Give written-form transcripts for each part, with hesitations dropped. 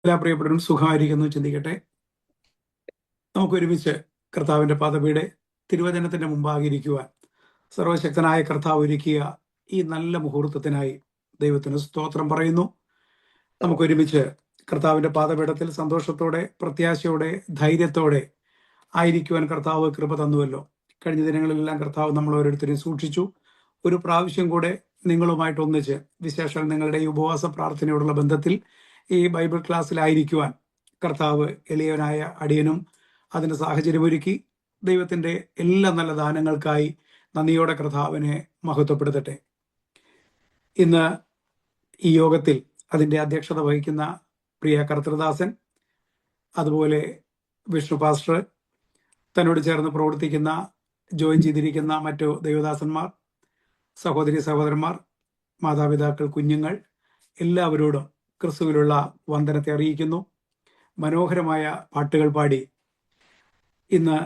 എല്ലാ പ്രിയപ്പെട്ടവരും സുഖമായിരിക്കുന്നു ചിന്തിക്കട്ടെ. നമുക്ക് ഒരുമിച്ച് കർത്താവിന്റെ പദവിയുടെ തിരുവചനത്തിന്റെ മുമ്പാകിരിക്കുവാൻ സർവശക്തനായ കർത്താവ് ഒരുക്കിയ ഈ നല്ല മുഹൂർത്തത്തിനായി ദൈവത്തിന് സ്തോത്രം പറയുന്നു. നമുക്ക് ഒരുമിച്ച് കർത്താവിന്റെ പാദപീഠത്തിൽ സന്തോഷത്തോടെ, പ്രത്യാശയോടെ, ധൈര്യത്തോടെ ആയിരിക്കുവാൻ കർത്താവ് കൃപ തന്നുവല്ലോ. കഴിഞ്ഞ ദിനങ്ങളിലെല്ലാം കർത്താവ് നമ്മൾ ഓരോരുത്തരെയും സൂക്ഷിച്ചു. ഒരു പ്രാവശ്യം കൂടെ നിങ്ങളുമായിട്ട് ഒന്നിച്ച്, വിശേഷം നിങ്ങളുടെ ഈ ഉപവാസ പ്രാർത്ഥനയോടുള്ള ബന്ധത്തിൽ ഈ ബൈബിൾ ക്ലാസ്സിലായിരിക്കുവാൻ കർത്താവ് എളിയവനായ അടിയനും അതിന് സാഹചര്യമൊരുക്കി. ദൈവത്തിന്റെ എല്ലാ നല്ല ദാനങ്ങൾക്കായി നന്ദിയോടെ കർത്താവിനെ മഹത്വപ്പെടുത്തട്ടെ. ഇന്ന് ഈ യോഗത്തിൽ അതിൻ്റെ അധ്യക്ഷത വഹിക്കുന്ന പ്രിയ കർത്തൃദാസൻ, അതുപോലെ വിഷ്ണു പാസ്റ്റർ, തന്നോട് ചേർന്ന് പ്രവർത്തിക്കുന്ന ജോയിൻ ചെയ്തിരിക്കുന്ന മറ്റു ദൈവദാസന്മാർ, സഹോദരി സഹോദരന്മാർ, മാതാപിതാക്കൾ, കുഞ്ഞുങ്ങൾ, എല്ലാവരോടും ക്രിസ്തുവിലുള്ള വന്ദനത്തെ അറിയിക്കുന്നു. മനോഹരമായ പാട്ടുകൾ പാടി ഇന്ന്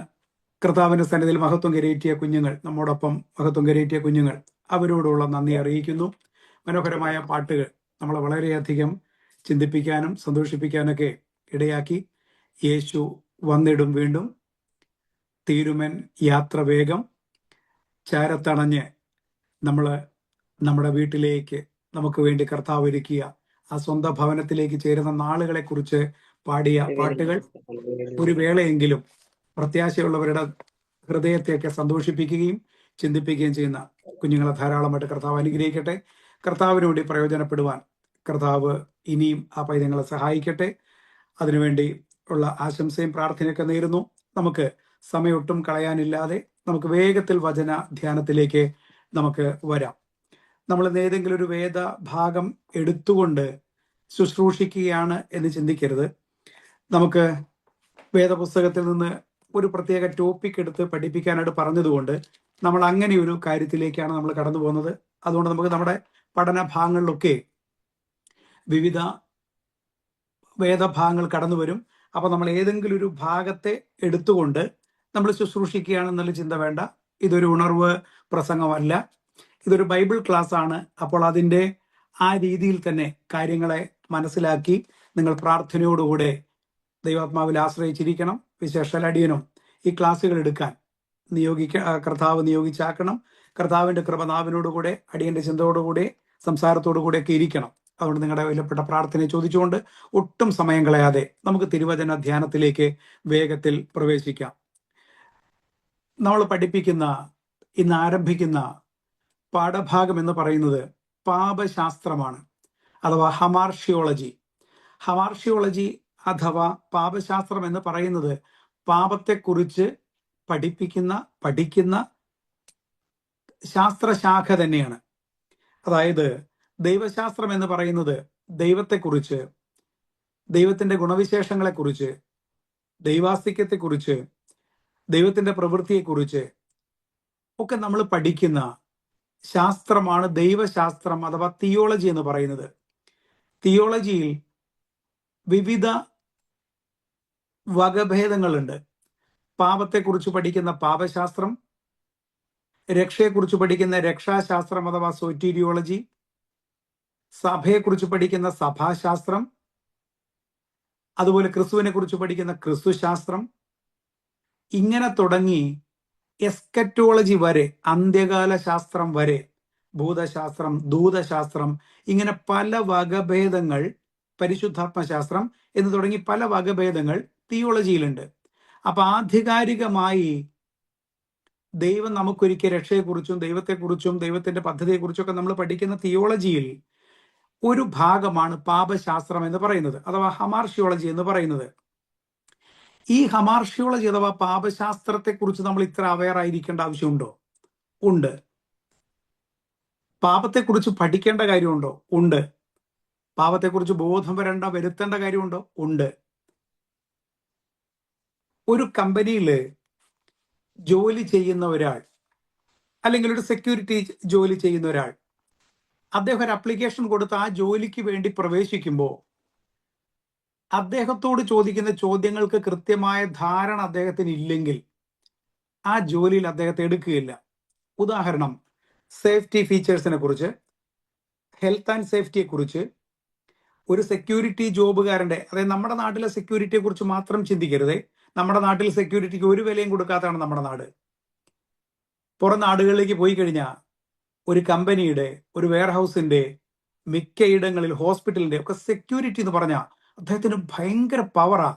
കർത്താവിന്റെ സന്നിധിയിൽ മഹത്വം കരയേറ്റിയ കുഞ്ഞുങ്ങൾ, നമ്മോടൊപ്പം മഹത്വം കരയേറ്റിയ കുഞ്ഞുങ്ങൾ, അവരോടുള്ള നന്ദി അറിയിക്കുന്നു. മനോഹരമായ പാട്ടുകൾ നമ്മളെ വളരെയധികം ചിന്തിപ്പിക്കാനും സന്തോഷിപ്പിക്കാനൊക്കെ ഇടയാക്കി. യേശു വന്നിടും വീണ്ടും, തീരുമൻ യാത്ര വേഗം, ചാരത്തണഞ്ഞ് നമ്മുടെ വീട്ടിലേക്ക് നമുക്ക് വേണ്ടി കർത്താവ് ഒരുക്കിയ ആ സ്വന്തം ഭവനത്തിലേക്ക് ചേരുന്ന നാളുകളെ കുറിച്ച് പാടിയ പാട്ടുകൾ ഒരു വേളയെങ്കിലും പ്രത്യാശയുള്ളവരുടെ ഹൃദയത്തെയൊക്കെ സന്തോഷിപ്പിക്കുകയും ചിന്തിപ്പിക്കുകയും ചെയ്യുന്ന കുഞ്ഞുങ്ങളെ ധാരാളമായിട്ട് കർത്താവ് അനുഗ്രഹിക്കട്ടെ. കർത്താവിന് വേണ്ടി പ്രയോജനപ്പെടുവാൻ കർത്താവ് ഇനിയും ആ പൈതങ്ങളെ സഹായിക്കട്ടെ. അതിനുവേണ്ടി ഉള്ള ആശംസയും പ്രാർത്ഥനയൊക്കെ നേരുന്നു. നമുക്ക് സമയൊട്ടും കളയാനില്ലാതെ നമുക്ക് വേഗത്തിൽ വചന ധ്യാനത്തിലേക്ക് നമുക്ക് വരാം. നമ്മൾ ഏതെങ്കിലും ഒരു വേദഭാഗം എടുത്തുകൊണ്ട് ശുശ്രൂഷിക്കുകയാണ് എന്ന് ചിന്തിക്കരുത്. നമുക്ക് വേദപുസ്തകത്തിൽ നിന്ന് ഒരു പ്രത്യേക ടോപ്പിക് എടുത്ത് പഠിപ്പിക്കാനായിട്ട് പറഞ്ഞതുകൊണ്ട് നമ്മൾ അങ്ങനെ ഒരു കാര്യത്തിലേക്കാണ് നമ്മൾ കടന്നു പോകുന്നത്. അതുകൊണ്ട് നമുക്ക് നമ്മുടെ പഠന ഭാഗങ്ങളിലൊക്കെ വിവിധ വേദഭാഗങ്ങൾ കടന്നു വരും. അപ്പൊ നമ്മൾ ഏതെങ്കിലും ഒരു ഭാഗത്തെ എടുത്തുകൊണ്ട് നമ്മൾ ശുശ്രൂഷിക്കുകയാണെന്നുള്ള ചിന്ത വേണ്ട. ഇതൊരു ഉണർവ് പ്രസംഗമല്ല, ഇതൊരു ബൈബിൾ ക്ലാസ് ആണ്. അപ്പോൾ അതിൻ്റെ ആ രീതിയിൽ തന്നെ കാര്യങ്ങളെ മനസ്സിലാക്കി നിങ്ങൾ പ്രാർത്ഥനയോടുകൂടെ ദൈവാത്മാവിൽ ആശ്രയിച്ചിരിക്കണം. വിശേഷാൽ അടിയനും ഈ ക്ലാസ്സുകൾ എടുക്കാൻ കർത്താവ് നിയോഗിച്ചാക്കണം. കർത്താവിന്റെ കൃപനാവിനോടുകൂടെ, അടിയന്റെ ചിന്തയോടുകൂടെ, സംസാരത്തോടുകൂടെ ഒക്കെ ഇരിക്കണം. അതുകൊണ്ട് നിങ്ങളുടെ വിലപ്പെട്ട പ്രാർത്ഥനയെ ചോദിച്ചുകൊണ്ട് ഒട്ടും സമയം കളയാതെ നമുക്ക് തിരുവചന ധ്യാനത്തിലേക്ക് വേഗത്തിൽ പ്രവേശിക്കാം. നമ്മൾ പഠിപ്പിക്കുന്ന, ഇന്ന് ആരംഭിക്കുന്ന പാഠഭാഗം എന്ന് പറയുന്നത് പാപശാസ്ത്രമാണ്, അഥവാ ഹമാർഷിയോളജി. ഹമാർഷിയോളജി അഥവാ പാപശാസ്ത്രം എന്ന് പറയുന്നത് പാപത്തെക്കുറിച്ച് പഠിക്കുന്ന ശാസ്ത്രശാഖ തന്നെയാണ്. അതായത് ദൈവശാസ്ത്രം എന്ന് പറയുന്നത് ദൈവത്തെക്കുറിച്ച്, ദൈവത്തിന്റെ ഗുണവിശേഷങ്ങളെക്കുറിച്ച്, ദൈവാസ്തിക്യത്തെക്കുറിച്ച്, ദൈവത്തിന്റെ പ്രവൃത്തിയെക്കുറിച്ച് ഒക്കെ നമ്മൾ പഠിക്കുന്ന ശാസ്ത്രമാണ് ദൈവശാസ്ത്രം അഥവാ തിയോളജി എന്ന് പറയുന്നത്. തിയോളജിയിൽ വിവിധ വകഭേദങ്ങളുണ്ട്. പാപത്തെക്കുറിച്ച് പഠിക്കുന്ന പാപശാസ്ത്രം, രക്ഷയെക്കുറിച്ച് പഠിക്കുന്ന രക്ഷാശാസ്ത്രം അഥവാ സോറ്റീരിയോളജി, സഭയെക്കുറിച്ച് പഠിക്കുന്ന സഭാശാസ്ത്രം, അതുപോലെ ക്രിസ്തുവിനെ കുറിച്ച് പഠിക്കുന്ന ക്രിസ്തുശാസ്ത്രം, ഇങ്ങനെ തുടങ്ങി എസ്കറ്റോളജി വരെ, അന്ത്യകാല ശാസ്ത്രം വരെ, ഭൂതശാസ്ത്രം, ദൂതശാസ്ത്രം, ഇങ്ങനെ പല വകഭേദങ്ങൾ, പരിശുദ്ധാത്മശാസ്ത്രം എന്ന് തുടങ്ങി പല വകഭേദങ്ങൾ തിയോളജിയിലുണ്ട്. അപ്പൊ ആധികാരികമായി ദൈവം നമുക്കൊരിക്കൽ രക്ഷയെക്കുറിച്ചും ദൈവത്തെക്കുറിച്ചും ദൈവത്തിന്റെ പദ്ധതിയെക്കുറിച്ചും ഒക്കെ നമ്മൾ പഠിക്കുന്ന തിയോളജിയിൽ ഒരു ഭാഗമാണ് പാപശാസ്ത്രം എന്ന് പറയുന്നത്, അഥവാ ഹമാർഷിയോളജി എന്ന് പറയുന്നത്. ഈ ഹമാർഷിയോളജി അഥവാ പാപശാസ്ത്രത്തെക്കുറിച്ച് നമ്മൾ ഇത്ര അവെയർ ആയിരിക്കേണ്ട ആവശ്യമുണ്ടോ? ഉണ്ട്. പാപത്തെക്കുറിച്ച് പഠിക്കേണ്ട കാര്യമുണ്ടോ? ഉണ്ട്. പാപത്തെക്കുറിച്ച് ബോധം വരുത്തേണ്ട കാര്യമുണ്ടോ? ഉണ്ട്. ഒരു കമ്പനിയിൽ ജോലി ചെയ്യുന്ന ഒരാൾ, അല്ലെങ്കിൽ ഒരു സെക്യൂരിറ്റി ജോലി ചെയ്യുന്ന ഒരാൾ, അദ്ദേഹം ഒരു അപ്ലിക്കേഷൻ കൊടുത്ത് ആ ജോലിക്ക് വേണ്ടി പ്രവേശിക്കുമ്പോൾ അദ്ദേഹത്തോട് ചോദിക്കുന്ന ചോദ്യങ്ങൾക്ക് കൃത്യമായ ധാരണ അദ്ദേഹത്തിന് ഇല്ലെങ്കിൽ ആ ജോലിയിൽ അദ്ദേഹത്തെ എടുക്കുകയില്ല. ഉദാഹരണം, സേഫ്റ്റി ഫീച്ചേഴ്സിനെ കുറിച്ച്, ഹെൽത്ത് ആൻഡ് സേഫ്റ്റിയെ കുറിച്ച് ഒരു സെക്യൂരിറ്റി ജോബുകാരന്റെ, അതായത് നമ്മുടെ നാട്ടിലെ സെക്യൂരിറ്റിയെ കുറിച്ച് മാത്രം ചിന്തിക്കരുതേ. നമ്മുടെ നാട്ടിൽ സെക്യൂരിറ്റിക്ക് ഒരു വിലയും കൊടുക്കാത്തതാണ് നമ്മുടെ നാട്. പുറം നാടുകളിലേക്ക് പോയി കഴിഞ്ഞാൽ ഒരു കമ്പനിയുടെ, ഒരു വെയർഹൗസിന്റെ, മിക്കയിടങ്ങളിൽ ഹോസ്പിറ്റലിന്റെ ഒക്കെ സെക്യൂരിറ്റി എന്ന് പറഞ്ഞാൽ അദ്ദേഹത്തിന് ഭയങ്കര പവറാ.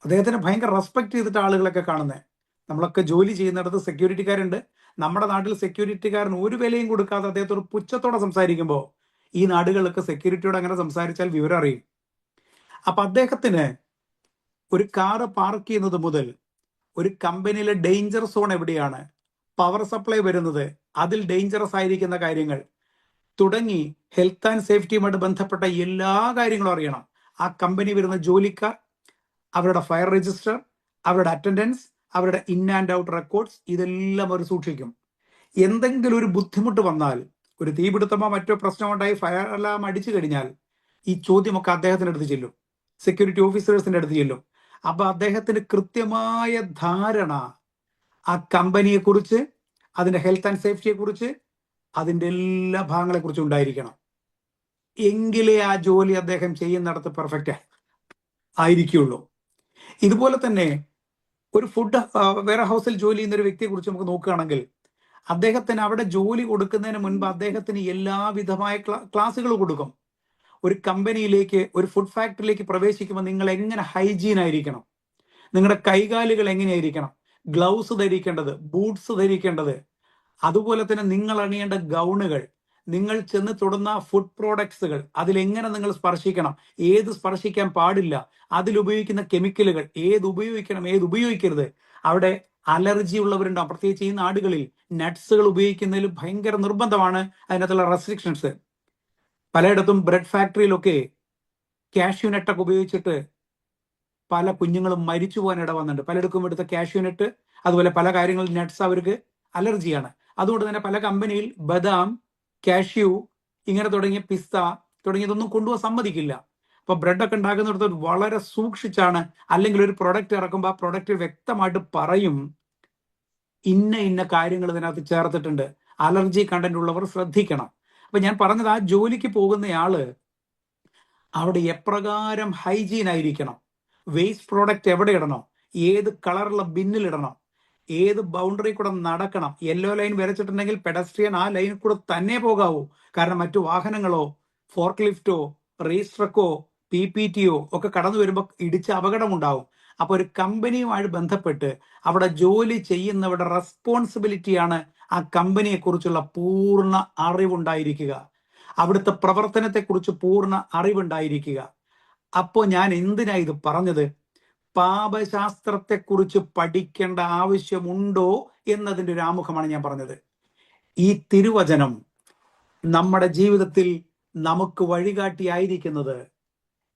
അദ്ദേഹത്തിന് ഭയങ്കര റെസ്പെക്ട് ചെയ്തിട്ട് ആളുകളൊക്കെ കാണുന്നത്. നമ്മളൊക്കെ ജോലി ചെയ്യുന്നിടത്ത് സെക്യൂരിറ്റിക്കാരുണ്ട്. നമ്മുടെ നാട്ടിൽ സെക്യൂരിറ്റിക്കാരൻ ഒരു വിലയും കൊടുക്കാതെ അദ്ദേഹത്തോട് പുച്ഛത്തോടെ സംസാരിക്കുമ്പോൾ ഈ നാടുകളൊക്കെ സെക്യൂരിറ്റിയോട് അങ്ങനെ സംസാരിച്ചാൽ വിവരം അറിയും. അപ്പൊ അദ്ദേഹത്തിന് ഒരു കാറ് പാർക്ക് ചെയ്യുന്നത് മുതൽ ഒരു കമ്പനിയിലെ ഡേഞ്ചർ സോൺ എവിടെയാണ്, പവർ സപ്ലൈ വരുന്നത്, അതിൽ ഡേഞ്ചറസ് ആയിരിക്കുന്ന കാര്യങ്ങൾ തുടങ്ങി ഹെൽത്ത് ആൻഡ് സേഫ്റ്റിയുമായിട്ട് ബന്ധപ്പെട്ട എല്ലാ കാര്യങ്ങളും അറിയണം. ആ കമ്പനി വരുന്ന ജോലിക്കാർ, അവരുടെ ഫയർ രജിസ്റ്റർ, അവരുടെ അറ്റൻഡൻസ്, അവരുടെ ഇൻ ആൻഡ് ഔട്ട് റെക്കോർഡ്സ്, ഇതെല്ലാം അവർ സൂക്ഷിക്കും. എന്തെങ്കിലും ഒരു ബുദ്ധിമുട്ട് വന്നാൽ, ഒരു തീപിടുത്തമോ മറ്റോ പ്രശ്നമുണ്ടായി ഫയർ അലാം അടിച്ചു കഴിഞ്ഞാൽ ഈ ചോദ്യമൊക്കെ അദ്ദേഹത്തിന്റെ അടുത്ത് ചെല്ലും, സെക്യൂരിറ്റി ഓഫീസേഴ്സിന്റെ അടുത്ത് ചെല്ലും. അപ്പൊ അദ്ദേഹത്തിന് കൃത്യമായ ധാരണ ആ കമ്പനിയെ കുറിച്ച്, അതിന്റെ ഹെൽത്ത് ആൻഡ് സേഫ്റ്റിയെ കുറിച്ച്, അതിന്റെ എല്ലാ ഭാഗങ്ങളെ കുറിച്ചും ഉണ്ടായിരിക്കണം. എങ്കിലേ ആ ജോലി അദ്ദേഹം ചെയ്യുന്നിടത്ത് പെർഫെക്റ്റ് ആയിരിക്കുള്ളൂ. ഇതുപോലെ തന്നെ ഒരു ഫുഡ് വെയർ ഹൗസിൽ ജോലി ചെയ്യുന്ന ഒരു വ്യക്തിയെ കുറിച്ച് നമുക്ക് നോക്കുകയാണെങ്കിൽ, അദ്ദേഹത്തിന് അവിടെ ജോലി കൊടുക്കുന്നതിന് മുൻപ് അദ്ദേഹത്തിന് എല്ലാവിധമായ ക്ലാസ്സുകൾ കൊടുക്കും. ഒരു കമ്പനിയിലേക്ക്, ഒരു ഫുഡ് ഫാക്ടറിയിലേക്ക് പ്രവേശിക്കുമ്പോൾ നിങ്ങൾ എങ്ങനെ ഹൈജീൻ ആയിരിക്കണം, നിങ്ങളുടെ കൈകാലുകൾ എങ്ങനെയായിരിക്കണം, ഗ്ലൗസ് ധരിക്കേണ്ടത്, ബൂട്ട്സ് ധരിക്കേണ്ടത്, അതുപോലെ തന്നെ നിങ്ങൾ അണിയേണ്ട ഗൗണുകൾ, നിങ്ങൾ ചെന്ന് തൊടുന്ന ഫുഡ് പ്രോഡക്ട്സുകൾ, അതിലെങ്ങനെ നിങ്ങൾ സ്പർശിക്കണം, ഏത് സ്പർശിക്കാൻ പാടില്ല, അതിലുപയോഗിക്കുന്ന കെമിക്കലുകൾ ഏത് ഉപയോഗിക്കണം, ഏത് ഉപയോഗിക്കരുത്. അവിടെ അലർജി ഉള്ളവരുണ്ടാവും. പ്രത്യേകിച്ച് ഈ നാടുകളിൽ നട്ട്സുകൾ ഉപയോഗിക്കുന്നതിൽ ഭയങ്കര നിർബന്ധമാണ് അതിനകത്തുള്ള റെസ്ട്രിക്ഷൻസ്. പലയിടത്തും ബ്രെഡ് ഫാക്ടറിയിലൊക്കെ കാഷ്യൂ നട്ടൊക്കെ ഉപയോഗിച്ചിട്ട് പല കുഞ്ഞുങ്ങളും മരിച്ചു പോകാൻ ഇട വന്നിട്ടുണ്ട്. പലയിടത്തും ഇവിടുത്തെ കാഷ്യൂ നട്ട്, അതുപോലെ പല കാര്യങ്ങളിൽ നട്ട്സ് അവർക്ക് അലർജിയാണ്. അതുകൊണ്ട് തന്നെ പല കമ്പനിയിൽ ബദാം, കാഷ്യൂ ഇങ്ങനെ തുടങ്ങിയ പിസ്ത തുടങ്ങിയതൊന്നും കൊണ്ടുപോകാൻ സമ്മതിക്കില്ല. അപ്പൊ ബ്രെഡൊക്കെ ഉണ്ടാക്കുന്നിടത്ത് വളരെ സൂക്ഷിച്ചാണ്, അല്ലെങ്കിൽ ഒരു പ്രൊഡക്റ്റ് ഇറക്കുമ്പോൾ ആ പ്രൊഡക്റ്റ് വ്യക്തമായിട്ട് പറയും ഇന്ന ഇന്ന കാര്യങ്ങൾ ഇതിനകത്ത് ചേർത്തിട്ടുണ്ട്, അലർജി കണ്ടന്റ് ഉള്ളവർ ശ്രദ്ധിക്കണം. അപ്പൊ ഞാൻ പറഞ്ഞത്, ആ ജോലിക്ക് പോകുന്നയാള് അവിടെ എപ്രകാരം ഹൈജീൻ ആയിരിക്കണം, വേസ്റ്റ് പ്രോഡക്റ്റ് എവിടെ ഇടണം, ഏത് കളറുള്ള ബിന്നിൽ ഇടണം, ഏത് ബൗണ്ടറി കൂടെ നടക്കണം. യെല്ലോ ലൈൻ വരച്ചിട്ടുണ്ടെങ്കിൽ പെഡസ്ട്രിയൻ ആ ലൈനിൽ കൂടെ തന്നെ പോകാവൂ. കാരണം മറ്റു വാഹനങ്ങളോ ഫോർക്ക് ലിഫ്റ്റോ റേസ് ട്രക്കോ PPTയോ ഒക്കെ കടന്നു വരുമ്പോൾ ഇടിച്ച അപകടമുണ്ടാവും. അപ്പൊ ഒരു കമ്പനിയുമായി ബന്ധപ്പെട്ട് അവിടെ ജോലി ചെയ്യുന്നവരുടെ റെസ്പോൺസിബിലിറ്റിയാണ് ആ കമ്പനിയെ കുറിച്ചുള്ള പൂർണ്ണ അറിവുണ്ടായിരിക്കുക, അവിടുത്തെ പ്രവർത്തനത്തെക്കുറിച്ച് പൂർണ്ണ അറിവുണ്ടായിരിക്കുക. അപ്പോ ഞാൻ എന്തിനാ ഇത് പറഞ്ഞത്? പാപശാസ്ത്രത്തെക്കുറിച്ച് പഠിക്കേണ്ട ആവശ്യമുണ്ടോ എന്നതിൻ്റെ ഒരു ആമുഖമാണ് ഞാൻ പറഞ്ഞത്. ഈ തിരുവചനം നമ്മുടെ ജീവിതത്തിൽ നമുക്ക് വഴികാട്ടിയായിരിക്കുന്നത്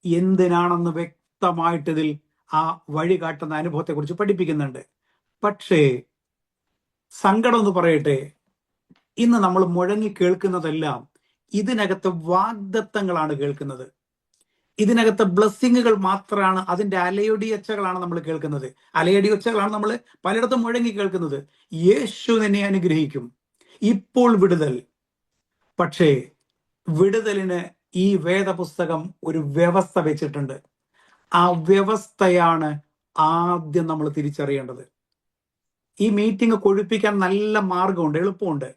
എന്തിനാണെന്ന് വ്യക്തമായിട്ടിതിൽ ആ വഴികാട്ടുന്ന അനുഭവത്തെക്കുറിച്ച് പഠിപ്പിക്കുന്നുണ്ട്. പക്ഷേ സങ്കടം എന്ന് പറയട്ടെ, ഇന്ന് നമ്മൾ മുഴങ്ങി കേൾക്കുന്നതെല്ലാം ഇതിനകത്ത് വാഗ്ദത്തങ്ങളാണ് കേൾക്കുന്നത്. ഇതിനകത്ത് ബ്ലെസ്സിങ്ങുകൾ മാത്രമാണ്, അതിന്റെ അലയൊടിയച്ചകളാണ് നമ്മൾ കേൾക്കുന്നത്. അലയൊടിയച്ചകളാണ് നമ്മൾ പലയിടത്തും മുഴങ്ങി കേൾക്കുന്നത്. യേശു നിന്നെ അനുഗ്രഹിക്കും, ഇപ്പോൾ വിടുതൽ. പക്ഷേ വിടുതലിന് ഈ വേദപുസ്തകം ഒരു വ്യവസ്ഥ വെച്ചിട്ടുണ്ട്. ആ വ്യവസ്ഥയാണ് ആദ്യം നമ്മൾ തിരിച്ചറിയേണ്ടത്. ഈ മീറ്റിംഗ് കൊഴുപ്പിക്കാൻ നല്ല മാർഗമുണ്ട്, എളുപ്പമുണ്ട്.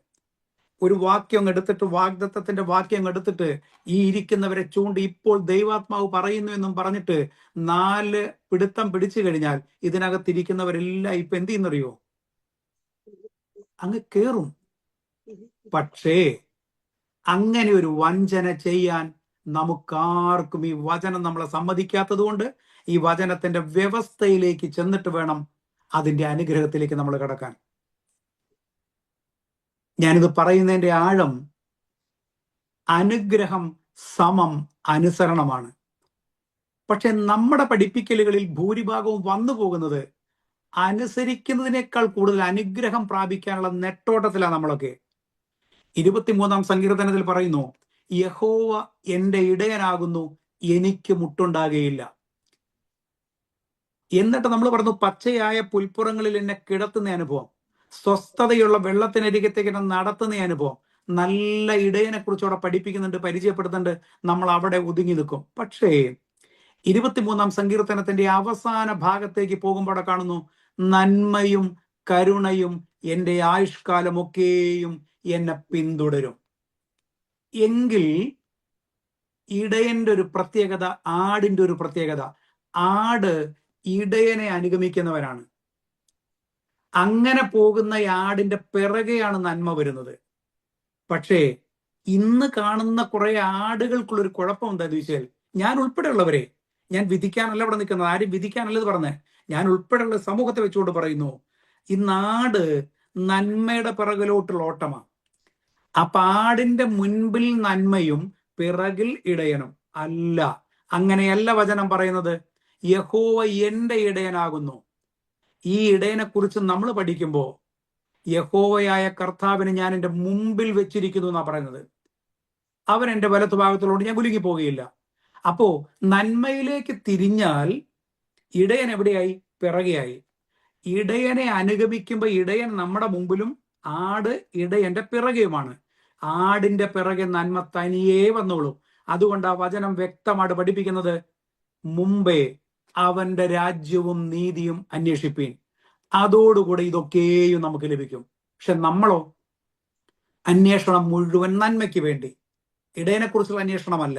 ഒരു വാക്യം എടുത്തിട്ട്, വാഗ്ദത്തത്തിന്റെ വാക്യം എടുത്തിട്ട് ഈ ഇരിക്കുന്നവരെ ചൂണ്ടി ഇപ്പോൾ ദൈവാത്മാവ് പറയുന്നു എന്നും പറഞ്ഞിട്ട് 4 പിടുത്തം പിടിച്ചു കഴിഞ്ഞാൽ ഇതിനകത്തിരിക്കുന്നവരെല്ലാം ഇപ്പൊ എന്ത് ചെയ്യുന്നറിയോ? അങ്ങ് കേറും. പക്ഷേ അങ്ങനെ ഒരു വഞ്ചന ചെയ്യാൻ നമുക്കാർക്കും ഈ വചനം നമ്മളെ സമ്മതിക്കാത്തത് കൊണ്ട് ഈ വചനത്തിന്റെ വ്യവസ്ഥയിലേക്ക് ചെന്നിട്ട് വേണം അതിന്റെ അനുഗ്രഹത്തിലേക്ക് നമ്മൾ കടക്കാൻ. ഞാനിത് പറയുന്നതിന്റെ ആഴം, അനുഗ്രഹം സമം അനുസരണമാണ്. പക്ഷെ നമ്മുടെ പഠിപ്പിക്കലുകളിൽ ഭൂരിഭാഗവും വന്നു പോകുന്നത് അനുസരിക്കുന്നതിനേക്കാൾ കൂടുതൽ അനുഗ്രഹം പ്രാപിക്കാനുള്ള നെട്ടോട്ടത്തിലാണ് നമ്മളൊക്കെ. 23-ാം സങ്കീർത്തനത്തിൽ പറയുന്നു, യഹോവ എന്റെ ഇടയനാകുന്നു, എനിക്ക് മുട്ടുണ്ടാകുകയില്ല. എന്നിട്ട് നമ്മൾ പറഞ്ഞു, പച്ചയായ പുൽപ്പുറങ്ങളിൽ എന്നെ കിടത്തുന്ന അനുഭവം, സ്വസ്ഥതയുള്ള വെള്ളത്തിനരികത്തേക്ക് എന്നെ നടത്തുന്ന അനുഭവം, നല്ല ഇടയനെ കുറിച്ച് അവിടെ പഠിപ്പിക്കുന്നുണ്ട്, പരിചയപ്പെടുത്തുന്നുണ്ട്. നമ്മൾ അവിടെ ഒതുങ്ങി നിൽക്കും. പക്ഷേ 23-ാം സങ്കീർത്തനത്തിന്റെ അവസാന ഭാഗത്തേക്ക് പോകുമ്പോൾ അവിടെ കാണുന്നു, നന്മയും കരുണയും എൻ്റെ ആയുഷ്കാലമൊക്കെയും എന്നെ പിന്തുടരും. എങ്കിൽ ഇടയന്റെ ഒരു പ്രത്യേകത, ആടിന്റെ ഒരു പ്രത്യേകത, ആട് ഇടയനെ അനുഗമിക്കുന്നവരാണ്. അങ്ങനെ പോകുന്ന ആടിന്റെ പിറകെയാണ് നന്മ വരുന്നത്. പക്ഷേ ഇന്ന് കാണുന്ന കുറെ ആടുകൾക്കുള്ളൊരു കുഴപ്പം എന്താന്ന് ചോദിച്ചാൽ, ഞാൻ ഉൾപ്പെടെയുള്ളവരെ, ഞാൻ വിധിക്കാനല്ല ഇവിടെ നിൽക്കുന്നത്, ആരും വിധിക്കാനല്ല ഇത് പറഞ്ഞത്, ഞാൻ ഉൾപ്പെടെയുള്ള സമൂഹത്തെ വെച്ചുകൊണ്ട് പറയുന്നു, ഈ നാട് നന്മയുടെ പിറകിലോട്ടുള്ള ഓട്ടമാണ്. അപ്പൊ ആടിന്റെ മുൻപിൽ നന്മയും പിറകിൽ ഇടയനും അല്ല. അങ്ങനെയല്ല വചനം പറയുന്നത്. യഹോവ എന്റെ ഇടയനാകുന്നു. ഈ ഇടയനെ കുറിച്ച് നമ്മൾ പഠിക്കുമ്പോൾ യഹോവയായ കർത്താവിനെ ഞാൻ എൻ്റെ മുമ്പിൽ വെച്ചിരിക്കുന്നു എന്നാ പറയുന്നത്. അവൻ എൻ്റെ വലത്തു ഭാഗത്തുള്ളതുകൊണ്ട് ഞാൻ കുലുങ്ങി പോകുകയില്ല. അപ്പോ നന്മയിലേക്ക് തിരിഞ്ഞാൽ ഇടയൻ എവിടെയായി? പിറകെയായി. ഇടയനെ അനുഗമിക്കുമ്പോൾ ഇടയൻ നമ്മുടെ മുമ്പിലും ആട് ഇടയന്റെ പിറകെയുമാണ്. ആടിന്റെ പിറകെ നന്മ തനിയേ വന്നോളും. അതുകൊണ്ട് ആ വചനം വ്യക്തമായിട്ട് പഠിപ്പിക്കുന്നത്, മുമ്പേ അവന്റെ രാജ്യവും നീതിയും അന്വേഷിപ്പീൻ, അതോടുകൂടെ ഇതൊക്കെയും നമുക്ക് ലഭിക്കും. പക്ഷെ നമ്മളോ? അന്വേഷണം മുഴുവൻ നന്മയ്ക്ക് വേണ്ടി, ഇടയനെ കുറിച്ചുള്ള അന്വേഷണമല്ല.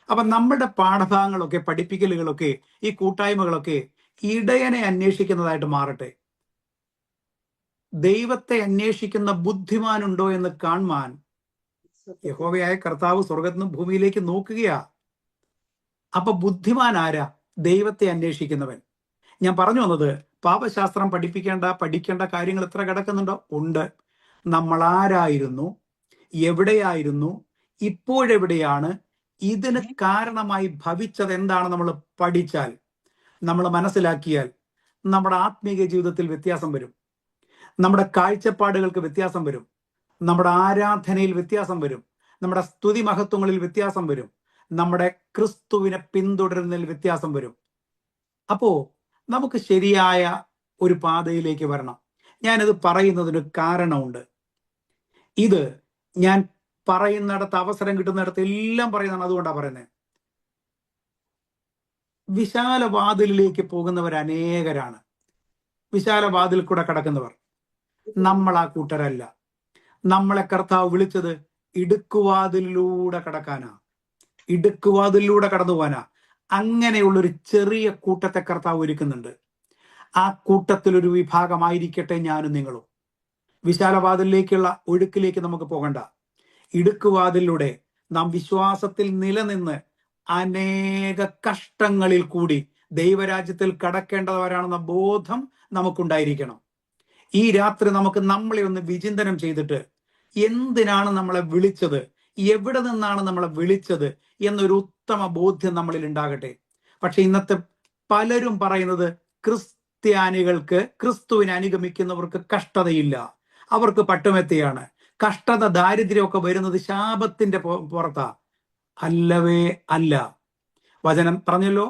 അപ്പൊ നമ്മുടെ പാഠഭാഗങ്ങളൊക്കെ, പഠിപ്പിക്കലുകളൊക്കെ, ഈ കൂട്ടായ്മകളൊക്കെ ഇടയനെ അന്വേഷിക്കുന്നതായിട്ട് മാറട്ടെ. ദൈവത്തെ അന്വേഷിക്കുന്ന ബുദ്ധിമാനുണ്ടോ എന്ന് കാണുവാൻ യഹോവയായ കർത്താവ് സ്വർഗത്തിനും ഭൂമിയിലേക്ക് നോക്കുകയാ. അപ്പൊ ബുദ്ധിമാൻ ആരാ? ദൈവത്തെ അന്വേഷിക്കുന്നവൻ. ഞാൻ പറഞ്ഞു വന്നത്, പാപശാസ്ത്രം പഠിക്കേണ്ട കാര്യങ്ങൾ എത്ര കിടക്കുന്നുണ്ടോ? ഉണ്ട്. നമ്മൾ ആരായിരുന്നു, എവിടെയായിരുന്നു, ഇപ്പോഴെവിടെയാണ്, ഇതിന് കാരണമായി ഭവിച്ചത് എന്താണ് നമ്മൾ പഠിച്ചാൽ, നമ്മൾ മനസ്സിലാക്കിയാൽ നമ്മുടെ ആത്മീയ ജീവിതത്തിൽ വ്യത്യാസം വരും. നമ്മുടെ കാഴ്ചപ്പാടുകൾക്ക് വ്യത്യാസം വരും. നമ്മുടെ ആരാധനയിൽ വ്യത്യാസം വരും. നമ്മുടെ സ്തുതി മഹത്വങ്ങളിൽ വ്യത്യാസം വരും. നമ്മുടെ ക്രിസ്തുവിനെ പിന്തുടരുന്നതിൽ വ്യത്യാസം വരും. അപ്പോ നമുക്ക് ശരിയായ ഒരു പാതയിലേക്ക് വരണം. ഞാനിത് പറയുന്നതിന് കാരണമുണ്ട്. ഇത് ഞാൻ പറയുന്നിടത്ത്, അവസരം കിട്ടുന്നിടത്ത് എല്ലാം പറയുന്നതാണ്. അതുകൊണ്ടാണ് പറയുന്നത്. വിശാല വാതിലിലേക്ക് പോകുന്നവർ അനേകരാണ്. വിശാല വാതിൽ കൂടെ കടക്കുന്നവർ. നമ്മൾ ആ കൂട്ടരല്ല. നമ്മളെ കർത്താവ് വിളിച്ചത് ഇടുക്കുവാതിലൂടെ കടക്കാനാ, ഇടുക്കുവാതിലൂടെ കടന്നു പോകാനാ. അങ്ങനെയുള്ളൊരു ചെറിയ കൂട്ടത്തെ കർത്താവ് ഒരുക്കുന്നുണ്ട്. ആ കൂട്ടത്തിലൊരു വിഭാഗമായിരിക്കട്ടെ ഞാനും നിങ്ങളും. വിശാലവാതിലേക്കുള്ള ഒഴുക്കിലേക്ക് നമുക്ക് പോകണ്ട. ഇടുക്കുവാതിലൂടെ നാം വിശ്വാസത്തിൽ നിലനിന്ന് അനേക കഷ്ടങ്ങളിൽ കൂടി ദൈവരാജ്യത്തിൽ കടക്കേണ്ടവരാണെന്ന ബോധം നമുക്കുണ്ടായിരിക്കണം. ഈ രാത്രി നമുക്ക് നമ്മളെ ഒന്ന് വിചിന്തനം ചെയ്തിട്ട്, എന്തിനാണ് നമ്മളെ വിളിച്ചത്, എവിടെ നിന്നാണ് നമ്മളെ വിളിച്ചത് എന്നൊരു ഉത്തമ ബോധ്യം നമ്മളിൽ ഉണ്ടാകട്ടെ. പക്ഷെ ഇന്നത്തെ പലരും പറയുന്നത്, ക്രിസ്ത്യാനികൾക്ക്, ക്രിസ്തുവിനെ അനുഗമിക്കുന്നവർക്ക് കഷ്ടതയില്ല, അവർക്ക് പട്ടുമെത്തിയാണ്. കഷ്ടത, ദാരിദ്ര്യമൊക്കെ വരുന്നത് ശാപത്തിന്റെ പുറത്താ. അല്ലവേ അല്ല. വചനം പറഞ്ഞല്ലോ,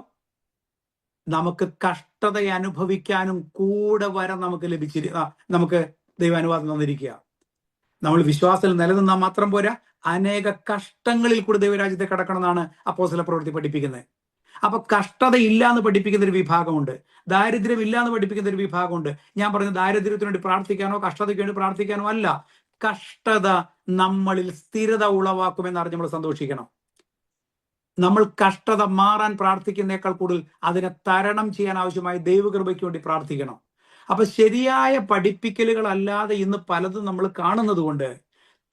നമുക്ക് കഷ്ടത അനുഭവിക്കാനും കൂടെ വരം നമുക്ക് ദൈവാനുവാദം തന്നിരിക്കുക. നമ്മൾ വിശ്വാസത്തിൽ നിലനിന്നാൽ മാത്രം പോരാ, അനേക കഷ്ടങ്ങളിൽ കൂടി ദൈവരാജ്യത്തെ കടക്കണമെന്നാണ് അപ്പോസ്തല പ്രവൃത്തി പഠിപ്പിക്കുന്നത്. അപ്പൊ കഷ്ടത ഇല്ല എന്ന് പഠിപ്പിക്കുന്ന ഒരു വിഭാഗമുണ്ട്, ദാരിദ്ര്യം ഇല്ല എന്ന് പഠിപ്പിക്കുന്ന ഒരു വിഭാഗമുണ്ട്. ഞാൻ പറയുന്നത് ദാരിദ്ര്യത്തിന് വേണ്ടി പ്രാർത്ഥിക്കാനോ കഷ്ടതയ്ക്ക് വേണ്ടി പ്രാർത്ഥിക്കാനോ അല്ല. കഷ്ടത നമ്മളിൽ സ്ഥിരത ഉളവാക്കുമെന്ന് അറിഞ്ഞ് നമ്മൾ സന്തോഷിക്കണം. നമ്മൾ കഷ്ടത മാറാൻ പ്രാർത്ഥിക്കുന്നേക്കാൾ കൂടുതൽ അതിനെ തരണം ചെയ്യാൻ ആവശ്യമായ ദൈവകൃപയ്ക്ക് വേണ്ടി പ്രാർത്ഥിക്കണം. അപ്പൊ ശരിയായ പഠിപ്പിക്കലുകൾ അല്ലാതെ ഇന്ന് പലതും നമ്മൾ കാണുന്നത് കൊണ്ട്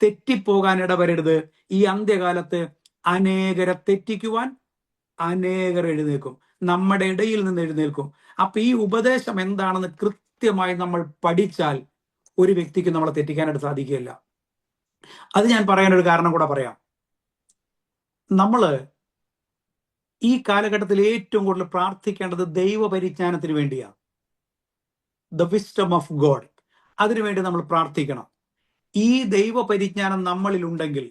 തെറ്റിപ്പോകാൻ ഇടവരരുത്. ഈ അന്ത്യകാലത്ത് അനേകരെ തെറ്റിക്കുവാൻ അനേകർ എഴുന്നേൽക്കും, നമ്മുടെ ഇടയിൽ നിന്ന് എഴുന്നേൽക്കും. അപ്പൊ ഈ ഉപദേശം എന്താണെന്ന് കൃത്യമായി നമ്മൾ പഠിച്ചാൽ ഒരു വ്യക്തിക്ക് നമ്മളെ തെറ്റിക്കാനായിട്ട് സാധിക്കുകയില്ല. അത് ഞാൻ പറയാനൊരു കാരണം കൂടെ പറയാം. നമ്മള് ഈ കാലഘട്ടത്തിൽ ഏറ്റവും കൂടുതൽ പ്രാർത്ഥിക്കേണ്ടത് ദൈവപരിജ്ഞാനത്തിന് വേണ്ടിയാണ്. The wisdom of God. അതിനുവേണ്ടി നമ്മൾ പ്രാർത്ഥിക്കണം. ഈ ദൈവപരിജ്ഞാനം നമ്മളിൽ ഉണ്ടെങ്കിൽ,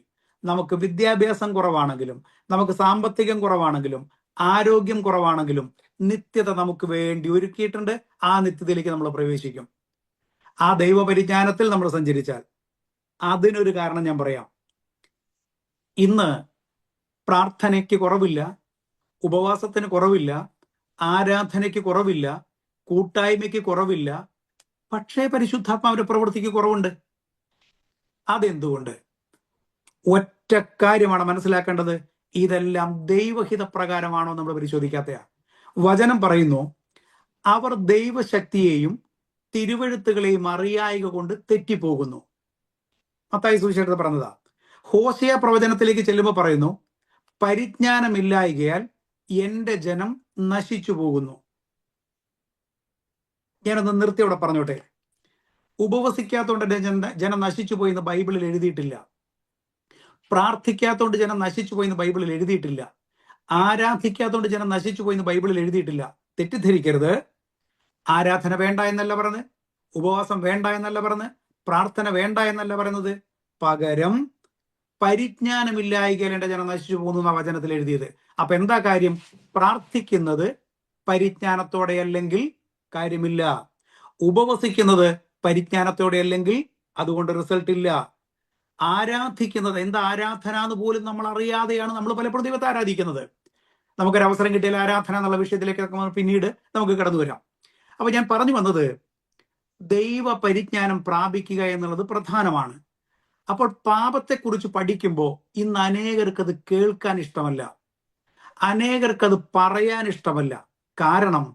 നമുക്ക് വിദ്യാഭ്യാസം കുറവാണെങ്കിലും, നമുക്ക് സാമ്പത്തികം കുറവാണെങ്കിലും, ആരോഗ്യം കുറവാണെങ്കിലും, നിത്യത നമുക്ക് വേണ്ടി ഒരുക്കിയിട്ടുണ്ട്. ആ നിത്യതയിലേക്ക് നമ്മൾ പ്രവേശിക്കും. ആ ദൈവപരിജ്ഞാനത്തിൽ നമ്മൾ സഞ്ചരിച്ചാൽ അതിനൊരു കാരണം ഞാൻ പറയാം. ഇന്ന് പ്രാർത്ഥനയ്ക്ക് കുറവില്ല, ഉപവാസത്തിന് കുറവില്ല, ആരാധനയ്ക്ക് കുറവില്ല, കൂട്ടായ്മയ്ക്ക് കുറവില്ല. പക്ഷേ പരിശുദ്ധാത്മാവിന്റെ പ്രവൃത്തിക്ക് കുറവുണ്ട്. അതെന്തുകൊണ്ട്? ഒറ്റ കാര്യമാണ് മനസ്സിലാക്കേണ്ടത്. ഇതെല്ലാം ദൈവഹിത പ്രകാരമാണോ നമ്മൾ പരിശോധിക്കാത്തയാ. വചനം പറയുന്നു, അവർ ദൈവശക്തിയെയും തിരുവഴുത്തുകളെയും അറിയായിക കൊണ്ട് തെറ്റിപ്പോകുന്നു. മത്തായി സുവിശേഷത്തിൽ പറഞ്ഞതാ. ഹോശേയ പ്രവചനത്തിലേക്ക് ചെല്ലുമ്പോൾ പറയുന്നു, പരിജ്ഞാനമില്ലായികയാൽ എന്റെ ജനം നശിച്ചു പോകുന്നു. ഞാനൊന്ന് നിർത്തി അവിടെ പറഞ്ഞോട്ടെ. ഉപവസിക്കാത്തോണ്ട് ജനം നശിച്ചു പോയിന്ന് ബൈബിളിൽ എഴുതിയിട്ടില്ല. പ്രാർത്ഥിക്കാത്തോണ്ട് ജനം നശിച്ചു പോയിന്ന് ബൈബിളിൽ എഴുതിയിട്ടില്ല. ആരാധിക്കാത്തോണ്ട് ജനം നശിച്ചു പോയിന്ന് ബൈബിളിൽ എഴുതിയിട്ടില്ല. തെറ്റിദ്ധരിക്കരുത്. ആരാധന വേണ്ട എന്നല്ല പറഞ്ഞ്, ഉപവാസം വേണ്ട എന്നല്ല പറഞ്ഞ്, പ്രാർത്ഥന വേണ്ട എന്നല്ല പറയുന്നത്. പകരം പരിജ്ഞാനമില്ലായികയാൽ എന്റെ ജനം നശിച്ചു പോകുന്നു എന്ന വചനത്തിൽ എഴുതിയത്. അപ്പൊ എന്താ കാര്യം? പ്രാർത്ഥിക്കുന്നത് പരിജ്ഞാനത്തോടെ അല്ലെങ്കിൽ കാര്യമില്ല. ഉപവസിക്കുന്നത് പരിജ്ഞാനത്തോടെ അല്ലെങ്കിൽ അതുകൊണ്ട് റിസൾട്ട് ഇല്ല. ആരാധിക്കുന്നത് എന്താ ആരാധന എന്ന് പോലും നമ്മൾ അറിയാതെയാണ് നമ്മൾ പലപ്പോഴും ദൈവത്തെ ആരാധിക്കുന്നത്. നമുക്കൊരു അവസരം കിട്ടിയാൽ ആരാധന എന്നുള്ള വിഷയത്തിലേക്ക് പിന്നീട് നമുക്ക് കടന്നു വരാം. അപ്പൊ ഞാൻ പറഞ്ഞു വന്നത്, ദൈവ പരിജ്ഞാനം പ്രാപിക്കുക എന്നുള്ളത് പ്രധാനമാണ്. അപ്പോൾ പാപത്തെക്കുറിച്ച് പഠിക്കുമ്പോൾ ഇന്ന് അനേകർക്കത് കേൾക്കാൻ ഇഷ്ടമല്ല, അനേകർക്കത് പറയാൻ ഇഷ്ടമല്ല. കാരണം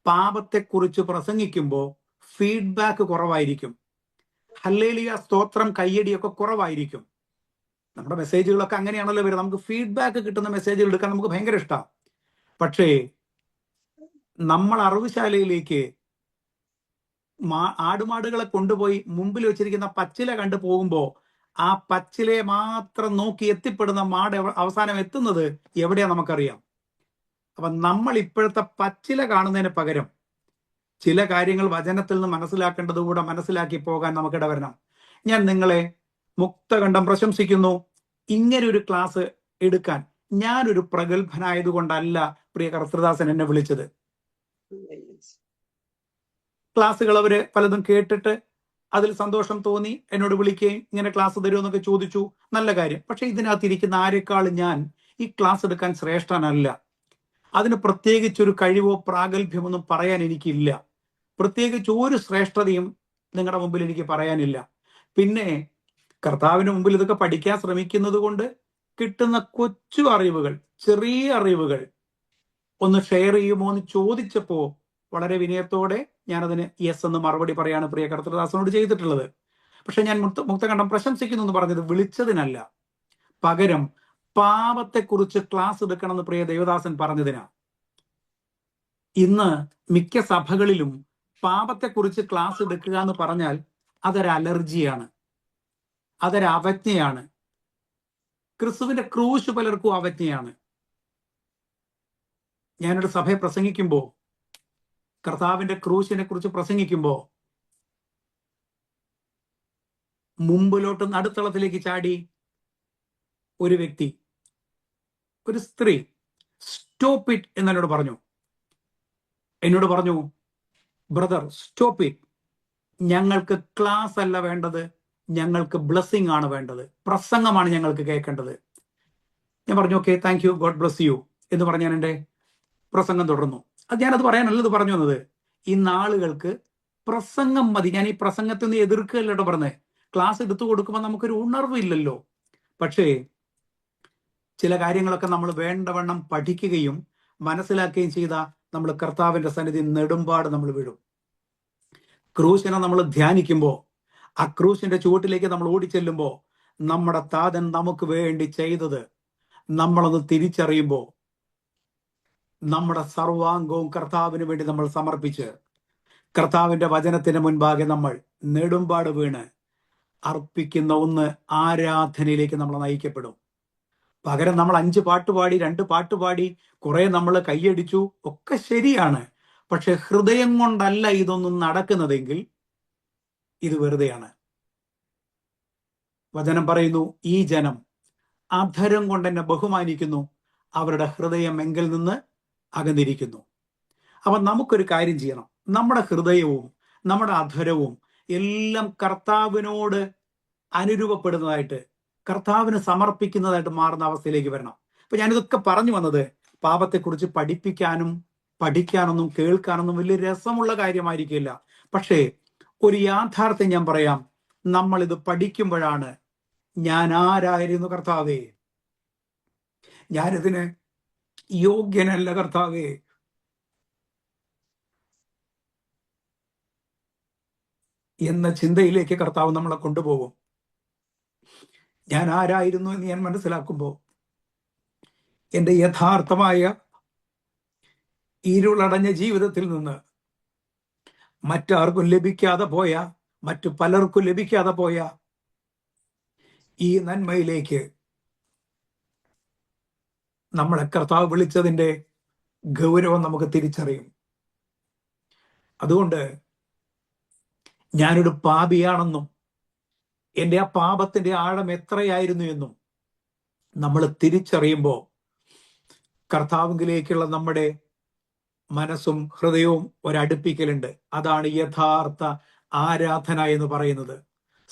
പാപത്തെക്കുറിച്ച് പ്രസംഗിക്കുമ്പോൾ ഫീഡ്ബാക്ക് കുറവായിരിക്കും, ഹല്ലേലൂയ സ്തോത്രം കയ്യടിയൊക്കെ കുറവായിരിക്കും. നമ്മുടെ മെസ്സേജുകളൊക്കെ അങ്ങനെയാണല്ലോ വരും. നമുക്ക് ഫീഡ്ബാക്ക് കിട്ടുന്ന മെസ്സേജുകൾ എടുക്കാൻ നമുക്ക് ഭയങ്കര ഇഷ്ടമാണ്. പക്ഷേ നമ്മൾ അറിവുശാലയിലേക്ക് ആടുമാടുകളെ കൊണ്ടുപോയി മുമ്പിൽ വെച്ചിരിക്കുന്ന പച്ചില കണ്ടു പോകുമ്പോൾ ആ പച്ചിലയെ മാത്രം നോക്കി എത്തിപ്പെടുന്ന മാട് അവസാനം എത്തുന്നത് എവിടെയാ നമുക്കറിയാം. അപ്പൊ നമ്മൾ ഇപ്പോഴത്തെ പച്ചില കാണുന്നതിന് പകരം ചില കാര്യങ്ങൾ വചനത്തിൽ നിന്ന് മനസ്സിലാക്കേണ്ടത് കൂടെ മനസ്സിലാക്കി പോകാൻ നമുക്കിട വരണം. ഞാൻ നിങ്ങളെ മുക്തകണ്ഠം പ്രശംസിക്കുന്നു. ഇങ്ങനെ ഒരു ക്ലാസ് എടുക്കാൻ ഞാനൊരു പ്രഗത്ഭനായതുകൊണ്ടല്ല പ്രിയ കർത്തൃദാസൻ എന്നെ വിളിച്ചത്. ക്ലാസ്സുകൾ അവര് പലതും കേട്ടിട്ട് അതിൽ സന്തോഷം തോന്നി എന്നോട് വിളിക്കുകയും ഇങ്ങനെ ക്ലാസ് തരുമെന്നൊക്കെ ചോദിച്ചു. നല്ല കാര്യം. പക്ഷെ ഇതിനകത്തിരിക്കുന്ന ആരെക്കാളും ഞാൻ ഈ ക്ലാസ് എടുക്കാൻ ശ്രേഷ്ഠനല്ല. അതിന് പ്രത്യേകിച്ചൊരു കഴിവോ പ്രാഗൽഭ്യമൊന്നും പറയാൻ എനിക്കില്ല. പ്രത്യേകിച്ച് ഒരു ശ്രേഷ്ഠതയും നിങ്ങളുടെ മുമ്പിൽ എനിക്ക് പറയാനില്ല. പിന്നെ കർത്താവിന് മുമ്പിൽ ഇതൊക്കെ പഠിക്കാൻ ശ്രമിക്കുന്നത് കൊണ്ട് കിട്ടുന്ന കൊച്ചു അറിവുകൾ, ചെറിയ അറിവുകൾ ഒന്ന് ഷെയർ ചെയ്യുമോ എന്ന് ചോദിച്ചപ്പോ വളരെ വിനയത്തോടെ ഞാനതിന് യെസ് എന്ന് മറുപടി പറയാണ് പ്രിയ കർത്തൃദാസനോട് ചെയ്തിട്ടുള്ളത്. പക്ഷെ ഞാൻ മുക്തകണ്ഠം പ്രശംസിക്കുന്നു എന്ന് പറഞ്ഞത് വിളിച്ചതിനല്ല, പകരം പാപത്തെക്കുറിച്ച് ക്ലാസ് എടുക്കണമെന്ന് പ്രിയ ദേവദാസൻ പറഞ്ഞതിനാ. ഇന്ന് മിക്ക സഭകളിലും പാപത്തെക്കുറിച്ച് ക്ലാസ് എടുക്കുക എന്ന് പറഞ്ഞാൽ അതൊരു അലർജിയാണ്, അതൊരു അവജ്ഞയാണ്. ക്രിസ്തുവിന്റെ ക്രൂശ് പലർക്കും അവജ്ഞയാണ്. ഞാനൊരു സഭയെ പ്രസംഗിക്കുമ്പോൾ, കർത്താവിന്റെ ക്രൂശിനെ കുറിച്ച് പ്രസംഗിക്കുമ്പോൾ മുമ്പിലോട്ട് നടുത്തളത്തിലേക്ക് ചാടി ഒരു വ്യക്തി, ഒരു സ്ത്രീ, സ്റ്റോപ്പ് ഇറ്റ് എന്നോട് പറഞ്ഞു. എന്നോട് പറഞ്ഞു, ബ്രദർ സ്റ്റോപ്പ് ഇറ്റ്, ഞങ്ങൾക്ക് ക്ലാസ് അല്ല വേണ്ടത്, ഞങ്ങൾക്ക് ബ്ലെസ്സിങ് ആണ് വേണ്ടത്, പ്രസംഗമാണ് ഞങ്ങൾക്ക് കേൾക്കേണ്ടത്. ഞാൻ പറഞ്ഞു okay, thank you, God bless you എന്ന് പറഞ്ഞ് ഞാൻ എൻ്റെ പ്രസംഗം തുടർന്നു. അത് ഞാനത് പറയാനല്ലത് പറഞ്ഞു വന്നത്. ഇന്ന് ആളുകൾക്ക് പ്രസംഗം മതി. ഞാൻ ഈ പ്രസംഗത്തിൽ നിന്ന് എതിർക്കുകയല്ലോ പറഞ്ഞത്. ക്ലാസ് എടുത്തു കൊടുക്കുമ്പോൾ നമുക്കൊരു ഉണർവില്ലല്ലോ. പക്ഷേ ചില കാര്യങ്ങളൊക്കെ നമ്മൾ വേണ്ടവണ്ണം പഠിക്കുകയും മനസ്സിലാക്കുകയും ചെയ്താൽ നമ്മൾ കർത്താവിന്റെ സന്നിധി നെടുമ്പാട് നമ്മൾ വീഴും. ക്രൂശിനെ നമ്മൾ ധ്യാനിക്കുമ്പോൾ, ആ ക്രൂശിന്റെ ചുവട്ടിലേക്ക് നമ്മൾ ഓടിച്ചെല്ലുമ്പോൾ, നമ്മുടെ താതൻ നമുക്ക് വേണ്ടി ചെയ്തത് നമ്മളൊന്ന് തിരിച്ചറിയുമ്പോൾ, നമ്മുടെ സർവാംഗവും കർത്താവിന് വേണ്ടി നമ്മൾ സമർപ്പിച്ച് കർത്താവിന്റെ വചനത്തിന് മുൻപാകെ നമ്മൾ നെടുമ്പാട് വീണ് അർപ്പിക്കുന്ന ഒന്ന് ആരാധനയിലേക്ക് നമ്മൾ നയിക്കപ്പെടും. പകരം നമ്മൾ 5 പാട്ടുപാടി, 2 പാട്ടുപാടി, കുറെ നമ്മൾ കൈയടിച്ചു, ഒക്കെ ശരിയാണ്. പക്ഷെ ഹൃദയം കൊണ്ടല്ല ഇതൊന്നും നടക്കുന്നതെങ്കിൽ ഇത് വെറുതെയാണ്. വചനം പറയുന്നു, ഈ ജനം അധരം കൊണ്ട് എന്നെ ബഹുമാനിക്കുന്നു, അവരുടെ ഹൃദയം എങ്കിൽ നിന്ന് അകന്നിരിക്കുന്നു. അപ്പൊ നമുക്കൊരു കാര്യം ചെയ്യണം. നമ്മുടെ ഹൃദയവും നമ്മുടെ അധരവും എല്ലാം കർത്താവിനോട് അനുരൂപപ്പെടുന്നതായിട്ട്, കർത്താവിന് സമർപ്പിക്കുന്നതായിട്ട് മാറുന്ന അവസ്ഥയിലേക്ക് വരണം. അപ്പൊ ഞാനിതൊക്കെ പറഞ്ഞു വന്നത് പാപത്തെക്കുറിച്ച് പഠിപ്പിക്കാനും പഠിക്കാനൊന്നും കേൾക്കാനൊന്നും വലിയ രസമുള്ള കാര്യമായിരിക്കില്ല. പക്ഷേ ഒരു യാഥാർത്ഥ്യം ഞാൻ പറയാം, നമ്മൾ ഇത് പഠിക്കുമ്പോഴാണ് ഞാൻ ആരായിരുന്നു കർത്താവേ, ഞാനിതിന് യോഗ്യനല്ല കർത്താവേ എന്ന ചിന്തയിലേക്ക് കർത്താവ് നമ്മളെ കൊണ്ടുപോകും. ഞാൻ ആരായിരുന്നു എന്ന് ഞാൻ മനസ്സിലാക്കുമ്പോൾ എൻ്റെ യഥാർത്ഥമായ ഇരുളടഞ്ഞ ജീവിതത്തിൽ നിന്ന് മറ്റാർക്കും ലഭിക്കാതെ പോയ, മറ്റു പലർക്കും ലഭിക്കാതെ പോയ ഈ നന്മയിലേക്ക് നമ്മളെ കർത്താവ് വിളിച്ചതിൻ്റെ ഗൗരവം നമുക്ക് തിരിച്ചറിയും. അതുകൊണ്ട് ഞാനൊരു പാപിയാണെന്നും എൻ്റെ ആ പാപത്തിന്റെ ആഴം എത്രയായിരുന്നു എന്നും നമ്മൾ തിരിച്ചറിയുമ്പോൾ കർത്താവിലേക്കുള്ള നമ്മുടെ മനസ്സും ഹൃദയവും ഒരടുപ്പിക്കലുണ്ട്. അതാണ് യഥാർത്ഥ ആരാധന എന്ന് പറയുന്നത്.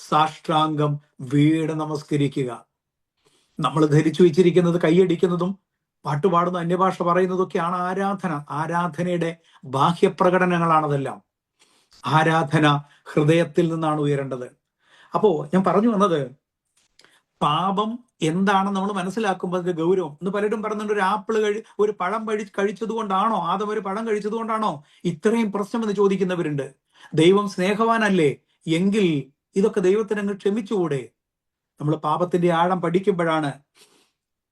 സാഷ്ടാംഗം വീട് നമസ്കരിക്കുക. നമ്മൾ ധരിച്ചു വെച്ചിരിക്കുന്നത് കൈയടിക്കുന്നതും പാട്ടുപാടുന്ന അന്യഭാഷ പറയുന്നതൊക്കെയാണ് ആരാധന. ആരാധനയുടെ ബാഹ്യപ്രകടനങ്ങളാണതെല്ലാം. ആരാധന ഹൃദയത്തിൽ നിന്നാണ് ഉയരേണ്ടത്. അപ്പോ ഞാൻ പറഞ്ഞു വന്നത്, പാപം എന്താണെന്ന് നമ്മൾ മനസ്സിലാക്കുമ്പോൾ അതിന്റെ ഗൗരവം. ഇന്ന് പലരും പറയുന്നുണ്ട്, ഒരു പഴം കഴിച്ചത് കൊണ്ടാണോ, ആദം ഒരു പഴം കഴിച്ചത് കൊണ്ടാണോ ഇത്രയും പ്രശ്നമെന്ന് ചോദിക്കുന്നവരുണ്ട്. ദൈവം സ്നേഹവാനല്ലേ, എങ്കിൽ ഇതൊക്കെ ദൈവത്തിന് അങ്ങ് ക്ഷമിച്ചുകൂടെ? നമ്മൾ പാപത്തിന്റെ ആഴം പഠിക്കുമ്പോഴാണ്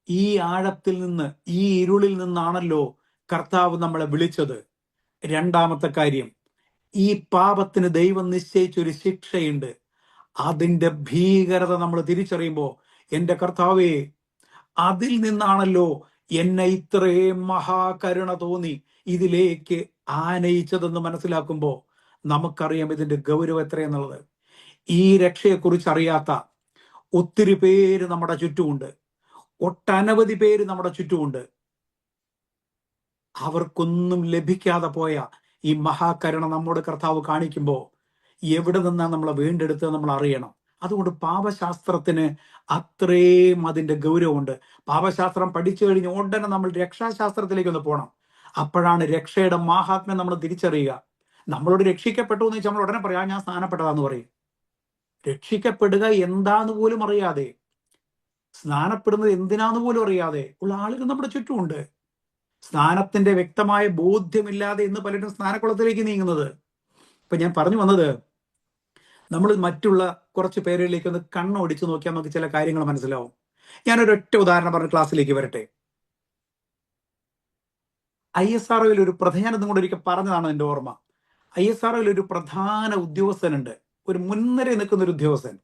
ഈ ആഴത്തിൽ നിന്ന്, ഈ ഇരുളിൽ നിന്നാണല്ലോ കർത്താവ് നമ്മളെ വിളിച്ചത്. രണ്ടാമത്തെ കാര്യം, ഈ പാപത്തിന് ദൈവം നിശ്ചയിച്ചൊരു ശിക്ഷയുണ്ട്. അതിന്റെ ഭീകരത നമ്മൾ തിരിച്ചറിയുമ്പോൾ, എൻ്റെ കർത്താവേ, അതിൽ നിന്നാണല്ലോ എന്നെ ഇത്രയും മഹാകരുണ തോന്നി ഇതിലേക്ക് ആനയിച്ചതെന്ന് മനസ്സിലാക്കുമ്പോൾ നമുക്കറിയാം ഇതിന്റെ ഗൗരവം എത്രയെന്നുള്ളത്. ഈ രക്ഷയെക്കുറിച്ച് അറിയാത്ത ഒത്തിരി പേര് നമ്മുടെ ചുറ്റുമുണ്ട്. ഒട്ടനവധി പേര് നമ്മുടെ ചുറ്റുമുണ്ട്. അവർക്കൊന്നും ലഭിക്കാതെ പോയ ഈ മഹാകരുണ നമ്മുടെ കർത്താവ് കാണിക്കുമ്പോൾ എവിടെ നിന്നാണ് നമ്മളെ വീണ്ടെടുത്തത് നമ്മൾ അറിയണം. അതുകൊണ്ട് പാപശാസ്ത്രത്തിന് അത്രയും അതിന്റെ ഗൗരവമുണ്ട്. പാപശാസ്ത്രം പഠിച്ചു കഴിഞ്ഞ് ഉടനെ നമ്മൾ രക്ഷാശാസ്ത്രത്തിലേക്ക് ഒന്ന് പോകണം. അപ്പോഴാണ് രക്ഷയുടെ മാഹാത്മ്യം നമ്മൾ തിരിച്ചറിയുക. നമ്മളോട് രക്ഷിക്കപ്പെട്ടു എന്ന് വെച്ചാൽ നമ്മൾ ഉടനെ പറയാം ഞാൻ സ്നാനപ്പെട്ടതാന്ന് പറയും. രക്ഷിക്കപ്പെടുക എന്താന്ന് പോലും അറിയാതെ, സ്നാനപ്പെടുന്നത് എന്തിനാന്ന് പോലും അറിയാതെ ഉള്ള ആളുകൾ നമ്മുടെ ചുറ്റുമുണ്ട്. സ്നാനത്തിന്റെ വ്യക്തമായ ബോധ്യമില്ലാതെ ഇന്ന് പലരും സ്നാനക്കുളത്തിലേക്ക് നീങ്ങുന്നത്. ഇപ്പൊ ഞാൻ പറഞ്ഞു വന്നത്, നമ്മൾ മറ്റുള്ള കുറച്ച് പേരിലേക്ക് ഒന്ന് കണ്ണോടിച്ച് നോക്കിയാൽ നമുക്ക് ചില കാര്യങ്ങൾ മനസ്സിലാവും. ഞാനൊരൊറ്റ ഉദാഹരണം പറഞ്ഞ് ക്ലാസ്സിലേക്ക് വരട്ടെ. ISROയിൽ ഒരു ഞാനതും കൂടെ ഒരിക്കൽ പറഞ്ഞതാണ് എൻ്റെ ഓർമ്മ. ISROയിൽ ഒരു പ്രധാന ഉദ്യോഗസ്ഥനുണ്ട്, ഒരു മുൻനിരയിൽ നിൽക്കുന്ന ഒരു ഉദ്യോഗസ്ഥൻ.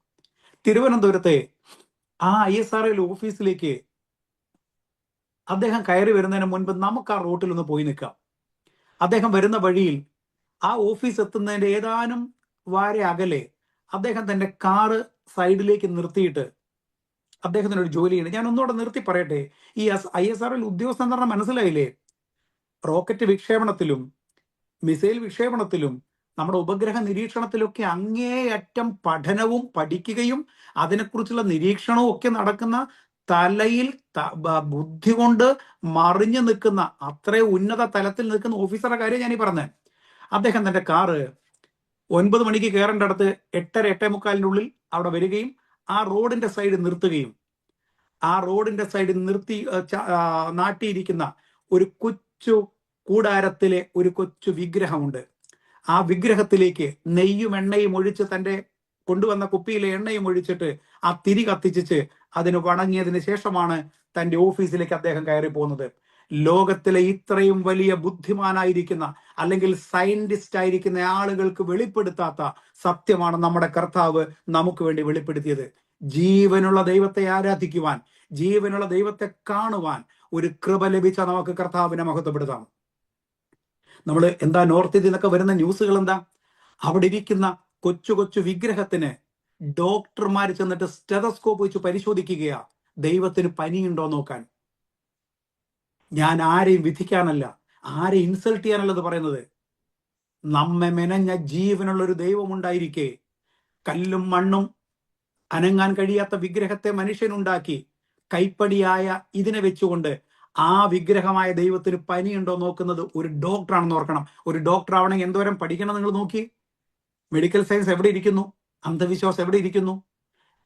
തിരുവനന്തപുരത്തെ ആ ISROയിൽ ഓഫീസിലേക്ക് അദ്ദേഹം കയറി വരുന്നതിന് മുൻപ് നമുക്ക് ആ റൂട്ടിൽ ഒന്ന് പോയി നിൽക്കാം. അദ്ദേഹം വരുന്ന വഴിയിൽ ആ ഓഫീസ് എത്തുന്നതിന്റെ ഏതാനും വാര അകലെ അദ്ദേഹം തന്റെ കാറ് സൈഡിലേക്ക് നിർത്തിയിട്ട് അദ്ദേഹത്തിനൊരു ജോലിയുണ്ട്. ഞാൻ ഒന്നുകൂടെ നിർത്തി പറയട്ടെ. ഈ ISROയിൽ ഉദ്യോഗസ്ഥൻ എന്ന് പറഞ്ഞാൽ മനസ്സിലായില്ലേ? റോക്കറ്റ് വിക്ഷേപണത്തിലും മിസൈൽ വിക്ഷേപണത്തിലും നമ്മുടെ ഉപഗ്രഹ നിരീക്ഷണത്തിലൊക്കെ അങ്ങേയറ്റം പഠനവും പഠിക്കുകയും അതിനെക്കുറിച്ചുള്ള നിരീക്ഷണവും ഒക്കെ നടക്കുന്ന, തലയിൽ ബുദ്ധി കൊണ്ട് മറിഞ്ഞു നിൽക്കുന്ന, അത്രയും ഉന്നത തലത്തിൽ നിൽക്കുന്ന ഓഫീസറുടെ കാര്യം ഞാൻ ഈ പറഞ്ഞത്. അദ്ദേഹം തന്റെ കാറ് 9 മണിക്ക് കയറേണ്ട അടുത്ത് 8:30, 8:45 ഉള്ളിൽ അവിടെ വരികയും ആ റോഡിന്റെ സൈഡിൽ നിർത്തുകയും, ആ റോഡിന്റെ സൈഡിൽ നാട്ടിയിരിക്കുന്ന ഒരു കൊച്ചു കൂടാരത്തിലെ ഒരു കൊച്ചു വിഗ്രഹമുണ്ട്. ആ വിഗ്രഹത്തിലേക്ക് നെയ്യും എണ്ണയും ഒഴിച്ച്, തന്റെ കൊണ്ടുവന്ന കുപ്പിയിലെ എണ്ണയും ഒഴിച്ചിട്ട് ആ തിരി കത്തിച്ച് അതിന് വണങ്ങിയതിന് ശേഷമാണ് തന്റെ ഓഫീസിലേക്ക് അദ്ദേഹം കയറി പോകുന്നത്. ലോകത്തിലെ ഇത്രയും വലിയ ബുദ്ധിമാനായിരിക്കുന്ന അല്ലെങ്കിൽ സയന്റിസ്റ്റ് ആയിരിക്കുന്ന ആളുകൾക്ക് വെളിപ്പെടുത്താത്ത സത്യമാണ് നമ്മുടെ കർത്താവ് നമുക്ക് വേണ്ടി വെളിപ്പെടുത്തിയത്. ജീവനുള്ള ദൈവത്തെ ആരാധിക്കുവാൻ, ജീവനുള്ള ദൈവത്തെ കാണുവാൻ ഒരു കൃപ ലഭിച്ച നമുക്ക് കർത്താവിനെ മഹത്വപ്പെടുത്താം. നമ്മൾ എന്താ നോർത്ത് ഇന്ത്യയിൽ നിന്നൊക്കെ വരുന്ന ന്യൂസുകൾ എന്താ? അവിടെ ഇരിക്കുന്ന കൊച്ചു കൊച്ചു വിഗ്രഹത്തിന് ഡോക്ടർമാർ ചെന്നിട്ട് സ്റ്റെതസ്കോപ്പ് വെച്ച് പരിശോധിക്കുകയാ, ദൈവത്തിന് പനിയുണ്ടോ നോക്കാൻ. ഞാൻ ആരെയും വിധിക്കാനല്ല, ആരെയും ഇൻസൾട്ട് ചെയ്യാനല്ലത് പറയുന്നത്. നമ്മെ മെനഞ്ഞ ജീവനുള്ള ഒരു ദൈവം ഉണ്ടായിരിക്കെ കല്ലും മണ്ണും അനങ്ങാൻ കഴിയാത്ത വിഗ്രഹത്തെ മനുഷ്യനുണ്ടാക്കി കൈപ്പടിയായ ഇതിനെ വെച്ചുകൊണ്ട് ആ വിഗ്രഹമായ ദൈവത്തിന് പനിയുണ്ടോ നോക്കുന്നത് ഒരു ഡോക്ടറാണെന്ന് ഓർക്കണം. ഒരു ഡോക്ടർ ആവണമെങ്കിൽ എന്തോരം പഠിക്കണം നിങ്ങൾ നോക്കി. മെഡിക്കൽ സയൻസ് എവിടെ ഇരിക്കുന്നു? അന്ധവിശ്വാസം എവിടെ ഇരിക്കുന്നു?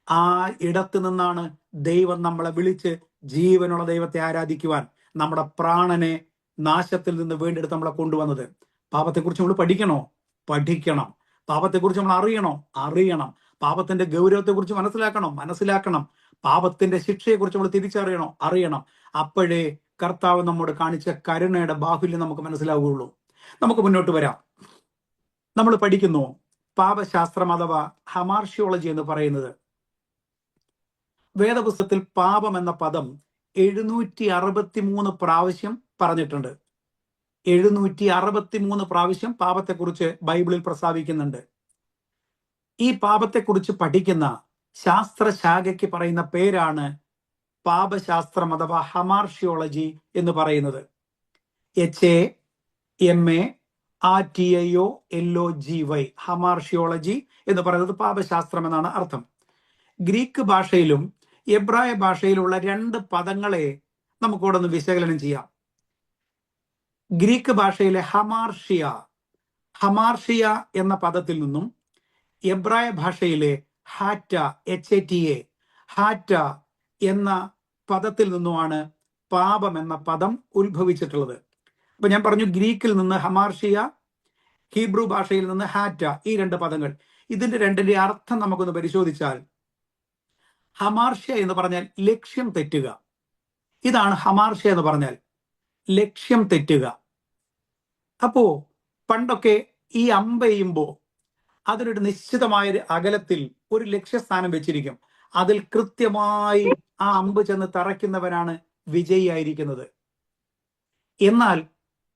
ആ ഇടത്ത് നിന്നാണ് ദൈവം നമ്മളെ വിളിച്ച് ജീവനുള്ള ദൈവത്തെ ആരാധിക്കുവാൻ, നമ്മുടെ പ്രാണനെ നാശത്തിൽ നിന്ന് വീണ്ടെടുത്ത് നമ്മളെ കൊണ്ടുവന്നത്. പാപത്തെക്കുറിച്ച് നമ്മൾ പഠിക്കണോ? പഠിക്കണം. പാപത്തെക്കുറിച്ച് നമ്മൾ അറിയണം. പാപത്തിന്റെ ഗൗരവത്തെക്കുറിച്ച് മനസ്സിലാക്കണം. പാപത്തിന്റെ ശിക്ഷയെക്കുറിച്ച് നമ്മൾ അറിയണം. അപ്പോഴേ കർത്താവ് നമ്മോട് കാണിച്ച കരുണയുടെ ബാഹുല്യം നമുക്ക് മനസ്സിലാവുകയുള്ളൂ. നമുക്ക് മുന്നോട്ട് വരാം. നമ്മൾ പഠിക്കുന്നു പാപശാസ്ത്രം അഥവാ ഹമാർഷിയോളജി എന്ന് പറയുന്നത്. വേദപുസ്തകത്തിൽ പാപം എന്ന പദം 763 പ്രാവശ്യം പറഞ്ഞിട്ടുണ്ട്. 763 പ്രാവശ്യം പാപത്തെക്കുറിച്ച് ബൈബിളിൽ പ്രസ്താവിക്കുന്നുണ്ട്. ഈ പാപത്തെക്കുറിച്ച് പഠിക്കുന്ന ശാസ്ത്രശാഖയ്ക്ക് പറയുന്ന പേരാണ് പാപശാസ്ത്രം അഥവാ ഹമാർഷിയോളജി എന്ന് പറയുന്നത്. HAMARTIOLOGY ഹമാർഷിയോളജി എന്ന് പറയുന്നത് പാപശാസ്ത്രം എന്നാണ് അർത്ഥം. ഗ്രീക്ക് ഭാഷയിലും എബ്രായ ഭാഷയിലുള്ള 2 പദങ്ങളെ നമുക്കിവിടെ ഒന്ന് വിശകലനം ചെയ്യാം. ഗ്രീക്ക് ഭാഷയിലെ ഹമാർഷിയ എന്ന പദത്തിൽ നിന്നും എബ്രായ ഭാഷയിലെ ഹാറ്റ എന്ന പദത്തിൽ നിന്നുമാണ് പാപം എന്ന പദം ഉത്ഭവിച്ചിട്ടുള്ളത്. അപ്പൊ ഞാൻ പറഞ്ഞു, ഗ്രീക്കിൽ നിന്ന് ഹമാർഷിയ, ഹീബ്രു ഭാഷയിൽ നിന്ന് ഹാറ്റ, ഈ 2 പദങ്ങൾ. ഇതിന്റെ രണ്ടിന്റെ അർത്ഥം നമുക്കൊന്ന് പരിശോധിച്ചാൽ, ഹമാർഷ്യ എന്ന് പറഞ്ഞാൽ ലക്ഷ്യം തെറ്റുക. ഇതാണ് ഹമാർഷ്യ എന്ന് പറഞ്ഞാൽ, ലക്ഷ്യം തെറ്റുക. അപ്പോ പണ്ടൊക്കെ ഈ അമ്പെയ്യുമ്പോ അതിനൊരു നിശ്ചിതമായ അകലത്തിൽ ഒരു ലക്ഷ്യസ്ഥാനം വെച്ചിരിക്കും. അതിൽ കൃത്യമായി ആ അമ്പ് ചെന്ന് തറയ്ക്കുന്നവനാണ് വിജയിയായിരിക്കുന്നത്. എന്നാൽ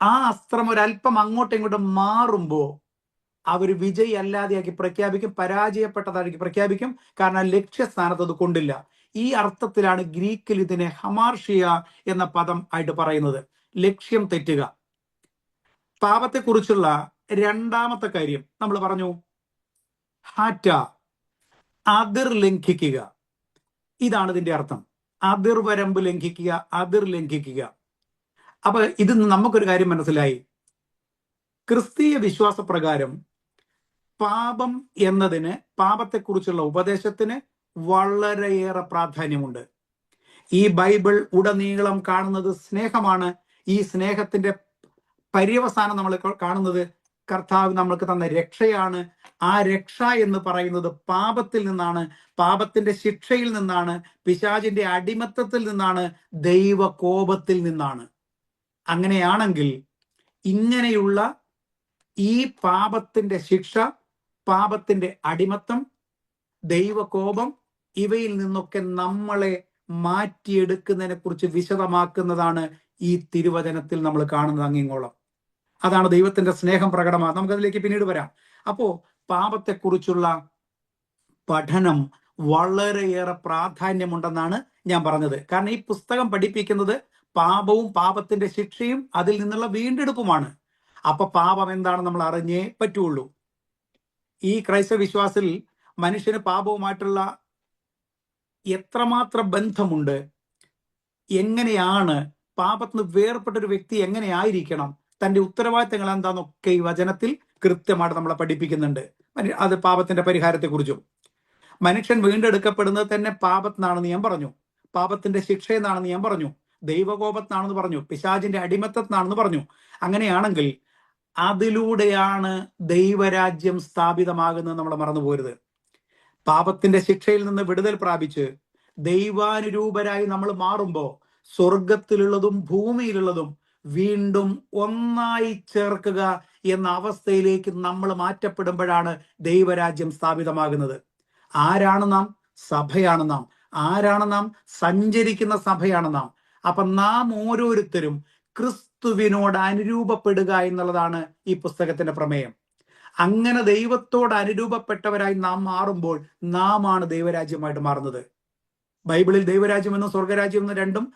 ആ അസ്ത്രം ഒരല്പം അങ്ങോട്ടും ഇങ്ങോട്ടും മാറുമ്പോ അവർ വിജയി അല്ലാതെയാക്കി പ്രഖ്യാപിക്കും, പരാജയപ്പെട്ടതാക്കി പ്രഖ്യാപിക്കും. കാരണം ലക്ഷ്യസ്ഥാനത്ത് അത് കൊണ്ടില്ല. ഈ അർത്ഥത്തിലാണ് ഗ്രീക്കിൽ ഇതിനെ ഹമാർഷിയ എന്ന പദം ആയിട്ട് പറയുന്നത്, ലക്ഷ്യം തെറ്റുക. പാപത്തെക്കുറിച്ചുള്ള രണ്ടാമത്തെ കാര്യം നമ്മൾ പറഞ്ഞു, ഹാറ്റ, അതിർ ലംഘിക്കുക. ഇതാണ് ഇതിന്റെ അർത്ഥം, അതിർവരമ്പ് ലംഘിക്കുക, അതിർ ലംഘിക്കുക. അപ്പൊ ഇത് നമുക്കൊരു കാര്യം മനസ്സിലായി. ക്രിസ്തീയ വിശ്വാസപ്രകാരം പാപം എന്നതിന്, പാപത്തെക്കുറിച്ചുള്ള ഉപദേശത്തിന് വളരെയേറെ പ്രാധാന്യമുണ്ട്. ഈ ബൈബിൾ ഉടനീളം കാണുന്നത് സ്നേഹമാണ്. ഈ സ്നേഹത്തിന്റെ പര്യവസാനം നമ്മൾ കാണുന്നത് കർത്താവ് നമ്മൾക്ക് തന്ന രക്ഷയാണ്. ആ രക്ഷ എന്ന് പറയുന്നത് പാപത്തിൽ നിന്നാണ്, പാപത്തിന്റെ ശിക്ഷയിൽ നിന്നാണ്, പിശാചിന്റെ അടിമത്തത്തിൽ നിന്നാണ്, ദൈവകോപത്തിൽ നിന്നാണ്. അങ്ങനെയാണെങ്കിൽ ഇങ്ങനെയുള്ള ഈ പാപത്തിന്റെ ശിക്ഷ, പാപത്തിന്റെ അടിമത്തം, ദൈവകോപം, ഇവയിൽ നിന്നൊക്കെ നമ്മളെ മാറ്റിയെടുക്കുന്നതിനെ കുറിച്ച് വിശദമാക്കുന്നതാണ് ഈ തിരുവചനത്തിൽ നമ്മൾ കാണുന്നത് അങ്ങിങ്ങോളം. അതാണ് ദൈവത്തിന്റെ സ്നേഹം പ്രകടമാണ്. നമുക്കതിലേക്ക് പിന്നീട് വരാം. അപ്പോ പാപത്തെക്കുറിച്ചുള്ള പഠനം വളരെയേറെ പ്രാധാന്യമുണ്ടെന്നാണ് ഞാൻ പറഞ്ഞത്. കാരണം ഈ പുസ്തകം പഠിപ്പിക്കുന്നത് പാപവും പാപത്തിന്റെ ശിക്ഷയും അതിൽ നിന്നുള്ള വീണ്ടെടുപ്പുമാണ്. അപ്പൊ പാപം എന്താണെന്ന് നമ്മൾ അറിഞ്ഞേ പറ്റുള്ളൂ. ഈ ക്രൈസ്തവ വിശ്വാസത്തിൽ മനുഷ്യന് പാപവുമായിട്ടുള്ള എത്രമാത്രം ബന്ധമുണ്ട്, എങ്ങനെയാണ് പാപത്തിന് വേർപെട്ടൊരു വ്യക്തി എങ്ങനെയായിരിക്കണം, തന്റെ ഉത്തരവാദിത്തങ്ങൾ എന്താണെന്നൊക്കെ ഈ വചനത്തിൽ കൃത്യമായിട്ട് നമ്മളെ പഠിപ്പിക്കുന്നുണ്ട്. അത് പാപത്തിന്റെ പരിഹാരത്തെക്കുറിച്ചും. മനുഷ്യൻ വീണ്ടെടുക്കപ്പെടുന്നത് തന്നെ പാപത്തിനാണെന്ന് ഞാൻ പറഞ്ഞു, പാപത്തിന്റെ ശിക്ഷ എന്നാണെന്ന് ഞാൻ പറഞ്ഞു, ദൈവകോപത്തിനാണെന്ന് പറഞ്ഞു, പിശാചിന്റെ അടിമത്തത്തിനാണെന്ന് പറഞ്ഞു. അങ്ങനെയാണെങ്കിൽ അതിലൂടെയാണ് ദൈവരാജ്യം സ്ഥാപിതമാകുന്നത് നമ്മൾ മറന്നുപോകരുത്. പാപത്തിന്റെ ശിക്ഷയിൽ നിന്ന് വിടുതൽ പ്രാപിച്ച് ദൈവാനുരൂപരായി നമ്മൾ മാറുമ്പോൾ സ്വർഗത്തിലുള്ളതും ഭൂമിയിലുള്ളതും വീണ്ടും ഒന്നായി ചേർക്കുക എന്ന അവസ്ഥയിലേക്ക് നമ്മൾ മാറ്റപ്പെടുമ്പോഴാണ് ദൈവരാജ്യം സ്ഥാപിതമാകുന്നത്. ആരാണ് നാം? സഭയാണ് നാം. ആരാണ് നാം? സഞ്ചരിക്കുന്ന സഭയാണ് നാം. അപ്പൊ നാം ഓരോരുത്തരും ക്രിസ്തുവിനോട് അനുരൂപപ്പെടുക എന്നുള്ളതാണ് ഈ പുസ്തകത്തിന്റെ പ്രമേയം. അങ്ങനെ ദൈവത്തോട് അനുരൂപപ്പെട്ടവരായി നാം മാറുമ്പോൾ നാം ആണ് ദൈവരാജ്യമായിട്ട് മാറുന്നത്. ബൈബിളിൽ ദൈവരാജ്യം എന്നും സ്വർഗരാജ്യം എന്നും രണ്ടും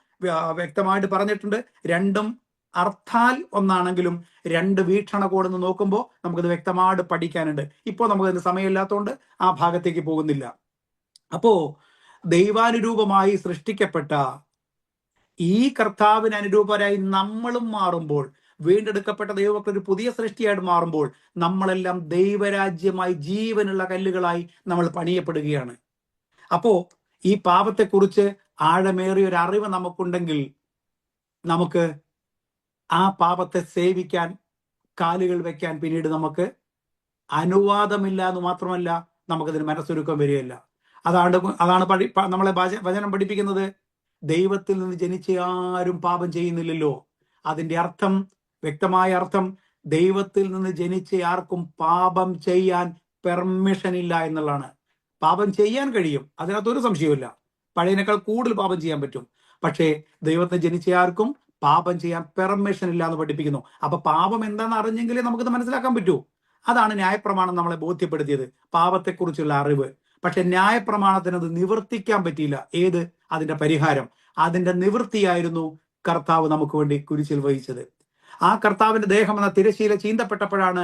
വ്യക്തമായിട്ട് പറഞ്ഞിട്ടുണ്ട്. രണ്ടും അർത്ഥാൽ ഒന്നാണെങ്കിലും 2 വീക്ഷണകോണിൽ നിന്ന് നോക്കുമ്പോൾ നമുക്കത് വ്യക്തമായിട്ട് പഠിക്കാനുണ്ട്. ഇപ്പോൾ നമുക്കതിന് സമയമില്ലാത്തതുകൊണ്ട് ആ ഭാഗത്തേക്ക് പോകുന്നില്ല. അപ്പോ ദൈവാനുരൂപമായി സൃഷ്ടിക്കപ്പെട്ട ഈ കർത്താവിന് അനുരൂപരായി നമ്മളും മാറുമ്പോൾ, വീണ്ടെടുക്കപ്പെട്ട ദൈവമക്കൾ ഒരു പുതിയ സൃഷ്ടിയായിട്ട് മാറുമ്പോൾ, നമ്മളെല്ലാം ദൈവരാജ്യമായി ജീവനുള്ള കല്ലുകളായി നമ്മൾ പണിയപ്പെടുകയാണ്. അപ്പോ ഈ പാപത്തെക്കുറിച്ച് ആഴമേറിയ ഒരു അറിവ് നമുക്കുണ്ടെങ്കിൽ നമുക്ക് ആ പാപത്തെ സേവിക്കാൻ, കാലുകൾ വെക്കാൻ പിന്നീട് നമുക്ക് അനുവാദമില്ല എന്ന് മാത്രമല്ല, നമുക്കതിന് മനസ്സൊരുക്കം വരികയില്ല. അതാണ് നമ്മളെ വചനം പഠിപ്പിക്കുന്നത്. ദൈവത്തിൽ നിന്ന് ജനിച്ച ആരും പാപം ചെയ്യുന്നില്ലല്ലോ. അതിന്റെ അർത്ഥം, വ്യക്തമായ അർത്ഥം, ദൈവത്തിൽ നിന്ന് ജനിച്ച ആർക്കും പാപം ചെയ്യാൻ പെർമിഷൻ ഇല്ല എന്നുള്ളതാണ്. പാപം ചെയ്യാൻ കഴിയും, അതിനകത്തൊരു സംശയവുമില്ല. പഴയതിനേക്കാൾ കൂടുതൽ പാപം ചെയ്യാൻ പറ്റും. പക്ഷേ ദൈവത്തിൽ ജനിച്ച ആർക്കും പാപം ചെയ്യാൻ പെർമിഷൻ ഇല്ല എന്ന് പഠിപ്പിക്കുന്നു. അപ്പൊ പാപം എന്താണെന്ന് അറിഞ്ഞെങ്കിലേ നമുക്കത് മനസ്സിലാക്കാൻ പറ്റൂ. അതാണ് ന്യായപ്രമാണം നമ്മളെ ബോധ്യപ്പെടുത്തിയത്, പാപത്തെക്കുറിച്ചുള്ള അറിവ്. പക്ഷെ ന്യായപ്രമാണത്തിന് അത് നിവർത്തിക്കാൻ പറ്റിയില്ല. ഏത്? അതിന്റെ പരിഹാരം, അതിന്റെ നിവൃത്തിയായിരുന്നു കർത്താവ് നമുക്ക് വേണ്ടി കുരിശിൽ വഹിച്ചത്. ആ കർത്താവിന്റെ ദേഹം എന്ന തിരശീല ചീന്തപ്പെട്ടപ്പോഴാണ്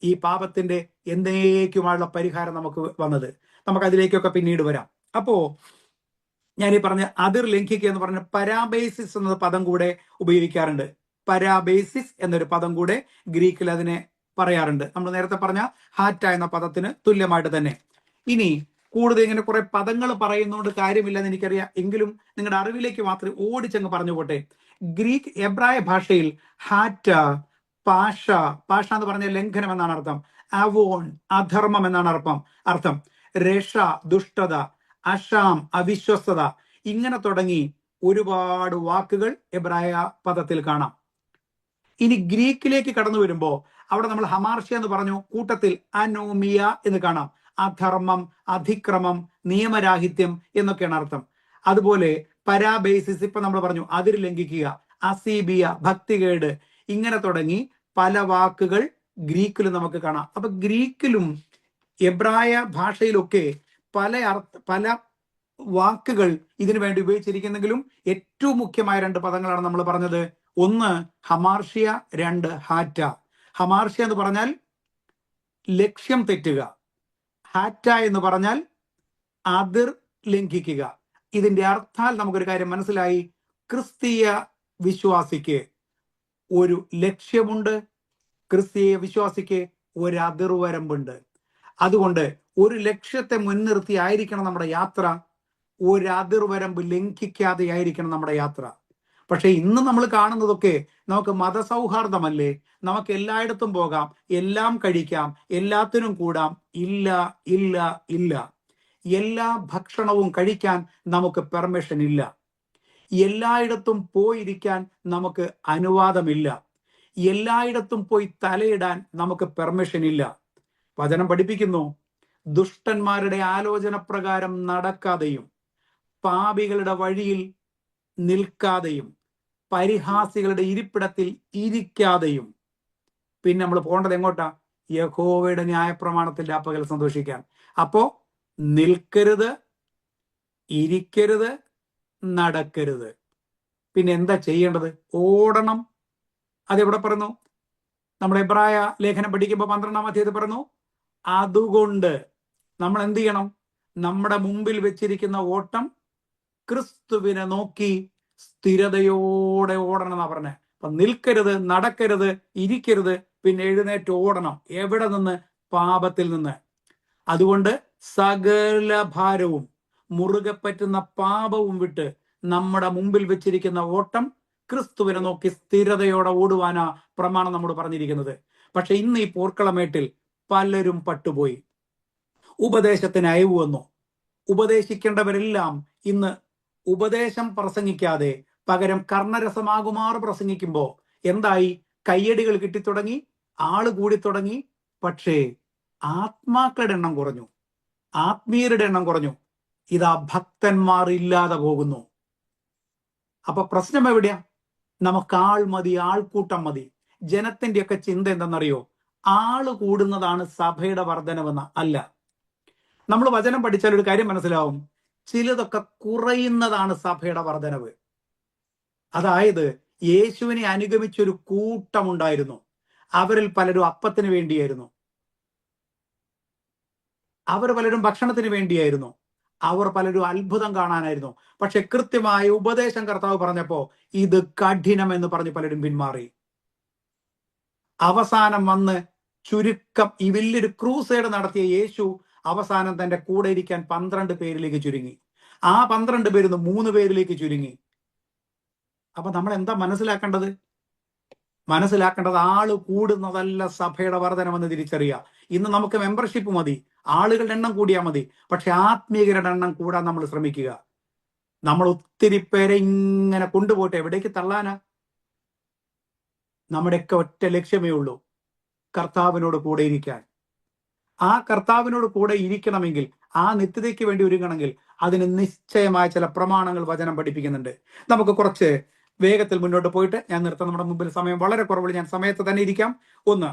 ഈ പാപത്തിന്റെ എന്നേക്കുമായുള്ള പരിഹാരം നമുക്ക് വന്നത്. നമുക്ക് അതിലേക്കൊക്കെ പിന്നീട് വരാം. അപ്പോ ഞാൻ ഈ പറഞ്ഞ അതിർ ലംഘിക്കുക എന്ന് പറഞ്ഞ പരാബേസിസ് എന്ന പദം കൂടെ ഉപയോഗിക്കാറുണ്ട്. പരാബേസിസ് എന്നൊരു പദം കൂടെ ഗ്രീക്കിൽ അതിനെ പറയാറുണ്ട്. നമ്മൾ നേരത്തെ പറഞ്ഞ ഹാറ്റ എന്ന പദത്തിന് തുല്യമായിട്ട് തന്നെ. ഇനി കൂടുതൽ ഇങ്ങനെ കുറെ പദങ്ങൾ പറയുന്നതുകൊണ്ട് കാര്യമില്ലെന്ന് എനിക്കറിയാം, എങ്കിലും നിങ്ങളുടെ അറിവിലേക്ക് മാത്രമേ ഓടിച്ചങ്ങ് പറഞ്ഞു പോട്ടെ. ഗ്രീക്ക് എബ്രായ ഭാഷയിൽ ഹാറ്റ, പാഷ, പാഷ എന്ന് പറഞ്ഞ ലംഘനം എന്നാണ് അർത്ഥം. അവോൺ, അധർമ്മം എന്നാണ് അർത്ഥം. രഷ, ദുഷ്ടത, അഷാം, അവിശ്വസ്തത, ഇങ്ങനെ തുടങ്ങി ഒരുപാട് വാക്കുകൾ എബ്രായ പദത്തിൽ കാണാം. ഇനി ഗ്രീക്കിലേക്ക് കടന്നു വരുമ്പോൾ അവിടെ നമ്മൾ ഹമാർഷ്യ എന്ന് പറഞ്ഞു, കൂട്ടത്തിൽ അനോമിയ എന്ന് കാണാം. അധർമ്മം, അതിക്രമം, നിയമരാഹിത്യം എന്നൊക്കെയാണ് അർത്ഥം. അതുപോലെ പരാബേസിസ്, ഇപ്പൊ നമ്മൾ പറഞ്ഞു അതിര് ലംഘിക്കുക, അസീബിയ, ഭക്തികേട്, ഇങ്ങനെ തുടങ്ങി പല വാക്കുകൾ ഗ്രീക്കിൽ നമുക്ക് കാണാം. അപ്പൊ ഗ്രീക്കിലും എബ്രായ ഭാഷയിലൊക്കെ പല വാക്കുകൾ ഇതിനു വേണ്ടി ഉപയോഗിച്ചിരിക്കുന്നെങ്കിലും ഏറ്റവും മുഖ്യമായ രണ്ട് പദങ്ങളാണ് നമ്മൾ പറഞ്ഞത്. ഒന്ന് ഹമാർഷ്യ, രണ്ട് ഹാറ്റ. ഹമാർഷ്യ എന്ന് പറഞ്ഞാൽ ലക്ഷ്യം തെറ്റുക, ഹാറ്റ എന്ന് പറഞ്ഞാൽ അതിർ ലംഘിക്കുക. ഇതിന്റെ അർത്ഥാൽ നമുക്കൊരു കാര്യം മനസ്സിലായി. ക്രിസ്തീയ വിശ്വാസിക്ക് ഒരു ലക്ഷ്യമുണ്ട്, ക്രിസ്തീയ വിശ്വാസിക്ക് ഒരു അതിർവരമ്പുണ്ട്. അതുകൊണ്ട് ഒരു ലക്ഷ്യത്തെ മുൻനിർത്തി ആയിരിക്കണം നമ്മുടെ യാത്ര, ഒരു അതിർവരമ്പ് ലംഘിക്കാതെ ആയിരിക്കണം നമ്മുടെ യാത്ര. പക്ഷെ ഇന്ന് നമ്മൾ കാണുന്നതൊക്കെ നമുക്ക് മതസൗഹാർദ്ദമല്ലേ, നമുക്ക് എല്ലായിടത്തും പോകാം, എല്ലാം കഴിക്കാം, എല്ലാത്തിനും കൂടാം. ഇല്ല ഇല്ല ഇല്ല. എല്ലാ ഭക്ഷണവും കഴിക്കാൻ നമുക്ക് പെർമിഷൻ ഇല്ല. എല്ലായിടത്തും പോയിരിക്കാൻ നമുക്ക് അനുവാദമില്ല. എല്ലായിടത്തും പോയി തലയിടാൻ നമുക്ക് പെർമിഷൻ ഇല്ല. വചനം പഠിപ്പിക്കുന്നു, ദുഷ്ടന്മാരുടെ ആലോചന പ്രകാരം നടക്കാതെയും പാപികളുടെ വഴിയിൽ നിൽക്കാതെയും പരിഹാസികളുടെ ഇരിപ്പിടത്തിൽ ഇരിക്കാതെയും. പിന്നെ നമ്മൾ പോകേണ്ടത് എങ്ങോട്ടാ? യഹോവയുടെ ന്യായപ്രമാണത്തിന്റെ അപ്പകൽ സന്തോഷിക്കാൻ. അപ്പോ നിൽക്കരുത്, ഇരിക്കരുത്, നടക്കരുത്. പിന്നെ എന്താ ചെയ്യേണ്ടത്? ഓടണം. അതെവിടെ പറയുന്നു? നമ്മുടെ എബ്രായ ലേഖനം പഠിക്കുമ്പോൾ 12-ാം അധ്യായത്തിൽ പറയുന്നു, അതുകൊണ്ട് നമ്മൾ എന്ത് ചെയ്യണം? നമ്മുടെ മുമ്പിൽ വെച്ചിരിക്കുന്ന ഓട്ടം ക്രിസ്തുവിനെ നോക്കി സ്ഥിരതയോടെ ഓടണം എന്നാ പറഞ്ഞത്. അപ്പൊ നിൽക്കരുത്, നടക്കരുത്, ഇരിക്കരുത്, പിന്നെ എഴുന്നേറ്റ് ഓടണം. എവിടെ നിന്ന്? പാപത്തിൽ നിന്ന്. അതുകൊണ്ട് സകല ഭാരവും, മുറുകെ പറ്റുന്ന പാപവും വിട്ട് നമ്മുടെ മുമ്പിൽ വെച്ചിരിക്കുന്ന ഓട്ടം ക്രിസ്തുവിനെ നോക്കി സ്ഥിരതയോടെ ഓടുവാനാ പ്രമാണം നമ്മോട് പറഞ്ഞിരിക്കുന്നത്. പക്ഷെ ഇന്ന് ഈ പോർക്കളമേട്ടിൽ പലരും പട്ടുപോയി. ഉപദേശത്തിന് അയവ് വന്നു. ഉപദേശിക്കേണ്ടവരെല്ലാം ഇന്ന് ഉപദേശം പ്രസംഗിക്കാതെ പകരം കർണരസമാകുമാർ പ്രസംഗിക്കുമ്പോ എന്തായി? കയ്യടികൾ കിട്ടിത്തുടങ്ങി, ആള് കൂടി തുടങ്ങി. പക്ഷേ ആത്മാക്കളുടെ എണ്ണം കുറഞ്ഞു, ആത്മീയരുടെ എണ്ണം കുറഞ്ഞു. ഇതാ ഭക്തന്മാർ ഇല്ലാതെ പോകുന്നു. അപ്പൊ പ്രശ്നം എവിടെയാ? നമുക്ക് ആൾ മതി, ആൾക്കൂട്ടം മതി. ജനത്തിന്റെ ഒക്കെ ചിന്ത എന്തെന്നറിയോ? ആള് കൂടുന്നതാണ് സഭയുടെ വർധനവെന്ന അല്ല. നമ്മൾ വചനം പഠിച്ചാൽ ഒരു കാര്യം മനസ്സിലാവും, ചിലതൊക്കെ കുറയുന്നതാണ് സഭയുടെ വർധനവ്. അതായത് യേശുവിനെ അനുഗമിച്ചൊരു കൂട്ടമുണ്ടായിരുന്നു. അവരിൽ പലരും അപ്പത്തിന് വേണ്ടിയായിരുന്നു, അവർ പലരും ഭക്ഷണത്തിന് വേണ്ടിയായിരുന്നു, അവർ പലരും അത്ഭുതം കാണാനായിരുന്നു. പക്ഷെ കൃത്യമായ ഉപദേശം കർത്താവ് പറഞ്ഞപ്പോ ഇത് കഠിനം എന്ന് പറഞ്ഞ് പലരും പിന്മാറി. അവസാനം വന്ന് ചുരുക്കം ഈ വലിയൊരു ക്രൂസൈഡ് നടത്തിയ യേശു അവസാനം തന്റെ കൂടെ ഇരിക്കാൻ 12 പേരിലേക്ക് ചുരുങ്ങി. ആ 12 പേരിൽ നിന്ന് 3 പേരിലേക്ക് ചുരുങ്ങി. അപ്പൊ നമ്മൾ എന്താ മനസ്സിലാക്കേണ്ടത്? ആള് കൂടുന്നതല്ല സഭയുടെ വർധനമെന്ന് തിരിച്ചറിയുക. ഇന്ന് നമുക്ക് മെമ്പർഷിപ്പ് മതി, ആളുകളുടെ എണ്ണം കൂടിയാൽ മതി. പക്ഷെ ആത്മീയരുടെ എണ്ണം കൂടാൻ നമ്മൾ ശ്രമിക്കുക. നമ്മൾ ഒത്തിരി പേരെ ഇങ്ങനെ കൊണ്ടുപോയിട്ട് എവിടേക്ക് തള്ളാനാ? നമ്മുടെയൊക്കെ ഒറ്റ ലക്ഷ്യമേ ഉള്ളൂ, കർത്താവിനോട് കൂടെ ഇരിക്കാൻ. ആ കർത്താവിനോട് കൂടെ ഇരിക്കണമെങ്കിൽ, ആ നിത്യതയ്ക്ക് വേണ്ടി ഒരുങ്ങണമെങ്കിൽ അതിന് നിശ്ചയമായ ചില പ്രമാണങ്ങൾ വചനം പഠിപ്പിക്കുന്നുണ്ട്. നമുക്ക് കുറച്ച് വേഗത്തിൽ മുന്നോട്ട് പോയിട്ട് ഞാൻ നിർത്താം. നമ്മുടെ മുമ്പിൽ സമയം വളരെ കുറവുള്ള, ഞാൻ സമയത്ത് തന്നെ ഇരിക്കാം. ഒന്ന്,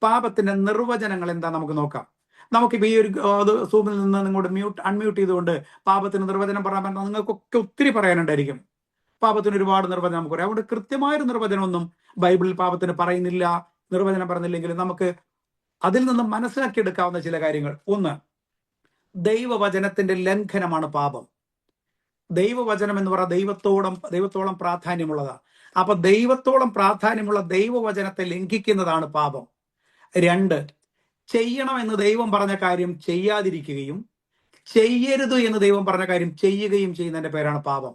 പാപത്തിന്റെ നിർവചനങ്ങൾ എന്താ നമുക്ക് നോക്കാം. നമുക്കിപ്പോൾ ഈ ഒരു സൂമിൽ നിന്ന് നിങ്ങോട്ട് അൺമ്യൂട്ട് ചെയ്തുകൊണ്ട് പാപത്തിന് നിർവചനം പറയാൻ പറഞ്ഞാൽ നിങ്ങൾക്കൊക്കെ ഒത്തിരി പറയാനുണ്ടായിരിക്കും. പാപത്തിന് ഒരുപാട് നിർവചനം നമുക്ക് പറയാം. അതുകൊണ്ട് കൃത്യമായൊരു നിർവചനമൊന്നും ബൈബിളിൽ പാപത്തിന് പറയുന്നില്ല. നിർവചനം പറഞ്ഞില്ലെങ്കിൽ നമുക്ക് അതിൽ നിന്ന് മനസ്സിലാക്കിയെടുക്കാവുന്ന ചില കാര്യങ്ങൾ. ഒന്ന്, ദൈവവചനത്തിന്റെ ലംഘനമാണ് പാപം. ദൈവവചനം എന്ന് പറഞ്ഞാൽ ദൈവത്തോളം പ്രാധാന്യമുള്ളതാണ്. അപ്പൊ ദൈവത്തോളം പ്രാധാന്യമുള്ള ദൈവവചനത്തെ ലംഘിക്കുന്നതാണ് പാപം. രണ്ട്, ചെയ്യണമെന്ന് ദൈവം പറഞ്ഞ കാര്യം ചെയ്യാതിരിക്കുകയും ചെയ്യരുത് എന്ന് ദൈവം പറഞ്ഞ കാര്യം ചെയ്യുകയും ചെയ്യുന്നതിന്റെ പേരാണ് പാപം.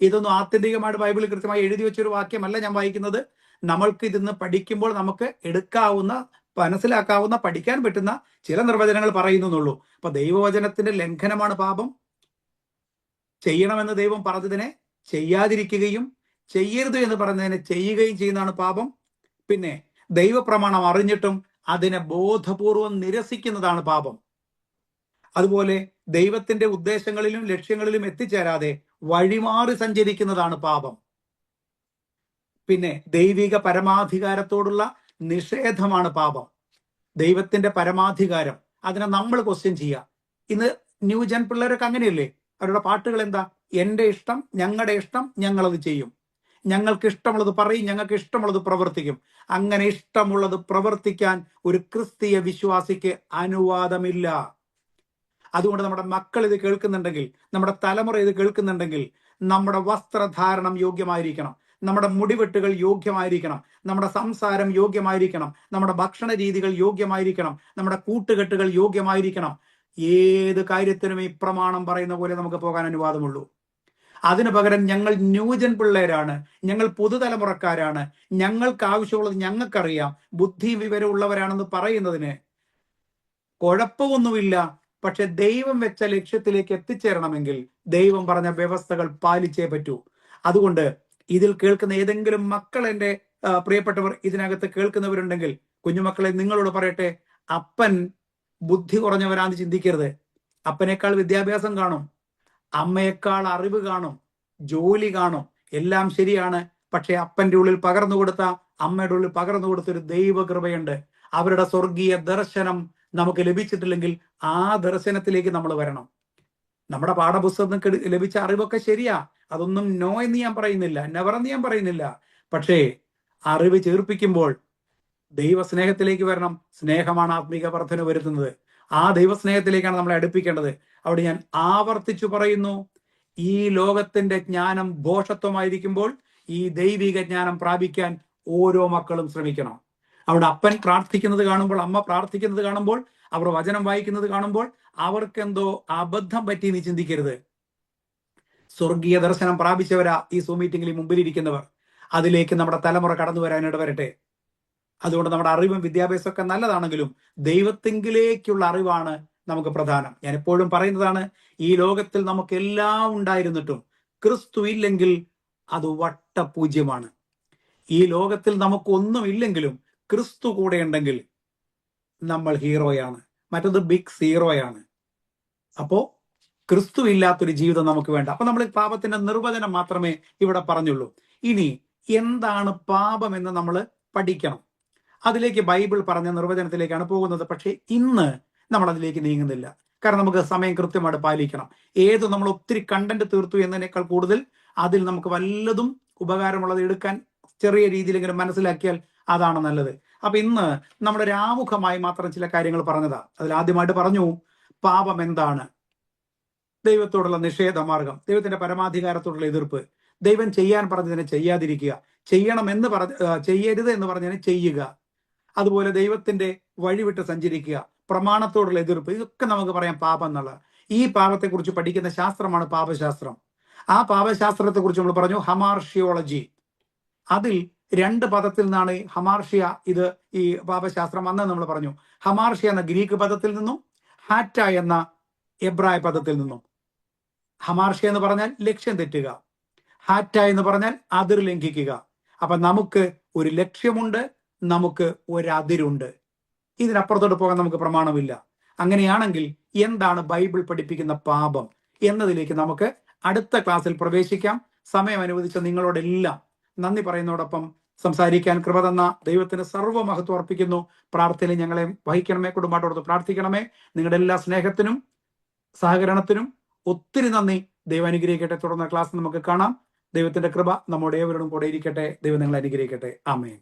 ഇതൊന്നും ആത്യന്തികമായിട്ട് ബൈബിളിൽ കൃത്യമായി എഴുതി വെച്ചൊരു വാക്യമല്ല ഞാൻ വായിക്കുന്നത്. നമ്മൾക്ക് ഇതിന്ന് പഠിക്കുമ്പോൾ നമുക്ക് എടുക്കാവുന്ന, മനസ്സിലാക്കാവുന്ന, പഠിക്കാൻ പറ്റുന്ന ചില നിർവചനങ്ങൾ പറയുന്നുള്ളൂ. അപ്പൊ ദൈവവചനത്തിന്റെ ലംഘനമാണ് പാപം. ചെയ്യണമെന്ന് ദൈവം പറഞ്ഞതിനെ ചെയ്യാതിരിക്കുകയും ചെയ്യരുത് എന്ന് പറഞ്ഞതിനെ ചെയ്യുകയും ചെയ്യുന്നതാണ് പാപം. പിന്നെ ദൈവപ്രമാണം അറിഞ്ഞിട്ടും അതിനെ ബോധപൂർവം നിരസിക്കുന്നതാണ് പാപം. അതുപോലെ ദൈവത്തിന്റെ ഉദ്ദേശങ്ങളിലും ലക്ഷ്യങ്ങളിലും എത്തിച്ചേരാതെ വഴിമാറി സഞ്ചരിക്കുന്നതാണ് പാപം. പിന്നെ ദൈവിക പരമാധികാരത്തോടുള്ള നിഷേധമാണ് പാപം. ദൈവത്തിന്റെ പരമാധികാരം, അതിനെ നമ്മൾ ക്വസ്റ്റ്യൻ ചെയ്യുക. ഇന്ന് ന്യൂജൻ പിള്ളേരൊക്കെ അങ്ങനെയല്ലേ? അവരുടെ പാട്ടുകൾ എന്താ? എന്റെ ഇഷ്ടം, ഞങ്ങളുടെ ഇഷ്ടം, ഞങ്ങളത് ചെയ്യും, ഞങ്ങൾക്ക് ഇഷ്ടമുള്ളത് പറയും, ഞങ്ങൾക്ക് ഇഷ്ടമുള്ളത് പ്രവർത്തിക്കും. അങ്ങനെ ഇഷ്ടമുള്ളത് പ്രവർത്തിക്കാൻ ഒരു ക്രിസ്തീയ വിശ്വാസിക്ക് അനുവാദമില്ല. അതുകൊണ്ട് നമ്മുടെ മക്കൾ ഇത് കേൾക്കുന്നുണ്ടെങ്കിൽ, നമ്മുടെ തലമുറ ഇത് കേൾക്കുന്നുണ്ടെങ്കിൽ, നമ്മുടെ വസ്ത്രധാരണം യോഗ്യമായിരിക്കണം, നമ്മുടെ മുടിവെട്ടുകൾ യോഗ്യമായിരിക്കണം, നമ്മുടെ സംസാരം യോഗ്യമായിരിക്കണം, നമ്മുടെ ഭക്ഷണ രീതികൾ യോഗ്യമായിരിക്കണം, നമ്മുടെ കൂട്ടുകെട്ടുകൾ യോഗ്യമായിരിക്കണം. ഏത് കാര്യത്തിനും ഈ പ്രമാണം പറയുന്ന പോലെ നമുക്ക് പോകാൻ അനുവാദമുള്ളൂ. അതിനു പകരം ഞങ്ങൾ ന്യൂജൻ പിള്ളേരാണ്, ഞങ്ങൾ പുതുതലമുറക്കാരാണ്, ഞങ്ങൾക്ക് ആവശ്യമുള്ളത് ഞങ്ങൾക്കറിയാം, ബുദ്ധി വിവരമുള്ളവരാണെന്ന് പറയുന്നതിന് കുഴപ്പമൊന്നുമില്ല. പക്ഷെ ദൈവം വെച്ച ലക്ഷ്യത്തിലേക്ക് എത്തിച്ചേരണമെങ്കിൽ ദൈവം പറഞ്ഞ വ്യവസ്ഥകൾ പാലിച്ചേ പറ്റൂ. അതുകൊണ്ട് ഇതിൽ കേൾക്കുന്ന ഏതെങ്കിലും മക്കൾ, എൻ്റെ പ്രിയപ്പെട്ടവർ ഇതിനകത്ത് കേൾക്കുന്നവരുണ്ടെങ്കിൽ, കുഞ്ഞുമക്കളെ നിങ്ങളോട് പറയട്ടെ, അപ്പൻ ബുദ്ധി കുറഞ്ഞവരാന്ന് ചിന്തിക്കരുത്. അപ്പനേക്കാൾ വിദ്യാഭ്യാസം കാണും, അമ്മയേക്കാൾ അറിവ് കാണും, ജോലി കാണും, എല്ലാം ശരിയാണ്. പക്ഷെ അപ്പന്റെ ഉള്ളിൽ പകർന്നു കൊടുത്ത, അമ്മയുടെ ഉള്ളിൽ പകർന്നു കൊടുത്തൊരു ദൈവകൃപയുണ്ട്. അവരുടെ സ്വർഗീയ ദർശനം നമുക്ക് ലഭിച്ചിട്ടില്ലെങ്കിൽ ആ ദർശനത്തിലേക്ക് നമ്മൾ വരണം. നമ്മുടെ പാഠപുസ്തകത്തിൽ ലഭിച്ച അറിവൊക്കെ ശരിയാ, അതൊന്നും നോ എന്ന് ഞാൻ പറയുന്നില്ല, നെവർ എന്ന് ഞാൻ പറയുന്നില്ല. പക്ഷേ അറിവ് ചേർപ്പിക്കുമ്പോൾ ദൈവസ്നേഹത്തിലേക്ക് വരണം. സ്നേഹമാണ് ആത്മീക വർധന വരുത്തുന്നത്. ആ ദൈവസ്നേഹത്തിലേക്കാണ് നമ്മളെ അടുപ്പിക്കേണ്ടത്. അവിടെ ഞാൻ ആവർത്തിച്ചു പറയുന്നു, ഈ ലോകത്തിന്റെ ജ്ഞാനം ഭോഷത്വമായിരിക്കുമ്പോൾ ഈ ദൈവിക ജ്ഞാനം പ്രാപിക്കാൻ ഓരോ മക്കളും ശ്രമിക്കണം. അവിടെ അപ്പൻ പ്രാർത്ഥിക്കുന്നത് കാണുമ്പോൾ, അമ്മ പ്രാർത്ഥിക്കുന്നത് കാണുമ്പോൾ, അവർ വചനം വായിക്കുന്നത് കാണുമ്പോൾ അവർക്കെന്തോ അബദ്ധം പറ്റി എന്ന് ചിന്തിക്കരുത്. സ്വർഗീയ ദർശനം പ്രാപിച്ചവരാ ഈ സൂം മീറ്റിംഗിൽ മുമ്പിലിരിക്കുന്നവർ. അതിലേക്ക് നമ്മുടെ തലമുറ കടന്നു വരാൻ ഇടവരട്ടെ. അതുകൊണ്ട് നമ്മുടെ അറിവും വിദ്യാഭ്യാസം ഒക്കെ നല്ലതാണെങ്കിലും ദൈവത്തെങ്കിലേക്കുള്ള അറിവാണ് നമുക്ക് പ്രധാനം. ഞാൻ എപ്പോഴും പറയുന്നതാണ്, ഈ ലോകത്തിൽ നമുക്ക് എല്ലാം ഉണ്ടായിരുന്നിട്ടും ക്രിസ്തു ഇല്ലെങ്കിൽ അത് വട്ടപൂജ്യമാണ്. ഈ ലോകത്തിൽ നമുക്കൊന്നും ഇല്ലെങ്കിലും ക്രിസ്തു കൂടെ ഉണ്ടെങ്കിൽ നമ്മൾ ഹീറോയാണ്, മറ്റത് ബിഗ് സീറോയാണ്. അപ്പോ ക്രിസ്തു ഇല്ലാത്തൊരു ജീവിതം നമുക്ക് വേണ്ട. അപ്പൊ നമ്മൾ പാപത്തിന്റെ നിർവചനം മാത്രമേ ഇവിടെ പറഞ്ഞുള്ളൂ. ഇനി എന്താണ് പാപം എന്ന് നമ്മൾ പഠിക്കണം. അതിലേക്ക് ബൈബിൾ പറഞ്ഞ നിർവചനത്തിലേക്കാണ് പോകുന്നത്. പക്ഷേ ഇന്ന് നമ്മൾ അതിലേക്ക് നീങ്ങുന്നില്ല, കാരണം നമുക്ക് സമയം കൃത്യമായിട്ട് പാലിക്കണം. നമ്മൾ ഒത്തിരി കണ്ടന്റ് തീർത്തു എന്നതിനേക്കാൾ കൂടുതൽ അതിൽ നമുക്ക് വല്ലതും ഉപകാരമുള്ളത് എടുക്കാൻ ചെറിയ രീതിയിലെങ്കിലും മനസ്സിലാക്കിയാൽ അതാണ് നല്ലത്. അപ്പൊ ഇന്ന് നമ്മുടെ രാമുഖമായി മാത്രം ചില കാര്യങ്ങൾ പറഞ്ഞതാ. അതിൽ ആദ്യമായിട്ട് പറഞ്ഞു പാപം എന്താണ്. ദൈവത്തോടുള്ള നിഷേധമാർഗം, ദൈവത്തിന്റെ പരമാധികാരത്തോടുള്ള എതിർപ്പ്, ദൈവം ചെയ്യാൻ പറഞ്ഞതിനെ ചെയ്യാതിരിക്കുക, ചെയ്യണമെന്ന് ചെയ്യരുത് എന്ന് പറഞ്ഞതിനെ ചെയ്യുക, അതുപോലെ ദൈവത്തിന്റെ വഴിവിട്ട് സഞ്ചരിക്കുക, പ്രമാണത്തോടുള്ള എതിർപ്പ്, ഇതൊക്കെ നമുക്ക് പറയാം പാപം എന്നുള്ളത്. ഈ പാപത്തെക്കുറിച്ച് പഠിക്കുന്ന ശാസ്ത്രമാണ് പാപശാസ്ത്രം. ആ പാപശാസ്ത്രത്തെക്കുറിച്ച് നമ്മൾ പറഞ്ഞു ഹമാർഷിയോളജി. അതിൽ 2 പദത്തിൽ നിന്നാണ് ഹമാർഷ്യ, ഇത് ഈ പാപശാസ്ത്രം വന്നത് നമ്മൾ പറഞ്ഞു. ഹമാർഷ്യ എന്ന ഗ്രീക്ക് പദത്തിൽ നിന്നും ഹാറ്റ എന്ന എബ്രായ പദത്തിൽ നിന്നും. ഹമാർഷ്യ എന്ന് പറഞ്ഞാൽ ലക്ഷ്യം തെറ്റുക, ഹാറ്റ എന്ന് പറഞ്ഞാൽ അതിർ ലംഘിക്കുക. അപ്പൊ നമുക്ക് ഒരു ലക്ഷ്യമുണ്ട്, നമുക്ക് ഒരതിരുണ്ട്. ഇതിനപ്പുറത്തോട്ട് പോകാൻ നമുക്ക് പ്രമാണമില്ല. അങ്ങനെയാണെങ്കിൽ എന്താണ് ബൈബിൾ പഠിപ്പിക്കുന്ന പാപം എന്നതിലേക്ക് നമുക്ക് അടുത്ത ക്ലാസ്സിൽ പ്രവേശിക്കാം. സമയം അനുവദിച്ച നിങ്ങളോടെല്ലാം നന്ദി പറയുന്നതോടൊപ്പം സംസാരിക്കാൻ കൃപ തന്ന ദൈവത്തിന് സർവ്വമഹത്വം അർപ്പിക്കുന്നു. പ്രാർത്ഥനയിൽ ഞങ്ങളെ വഹിക്കണമേ, കുടുംബത്തോടൊത്ത് പ്രാർത്ഥിക്കണമേ. നിങ്ങളുടെ എല്ലാ സ്നേഹത്തിനും സഹകരണത്തിനും ഒത്തിരി നന്ദി. ദൈവം അനുഗ്രഹിക്കട്ടെ. തുടർന്ന ക്ലാസ് നമുക്ക് കാണാം. ദൈവത്തിന്റെ കൃപ നമ്മുടെ ഏവരോടും കൂടെ ഇരിക്കട്ടെ. ദൈവം നിങ്ങളെ അനുഗ്രഹിക്കട്ടെ. ആമേൻ.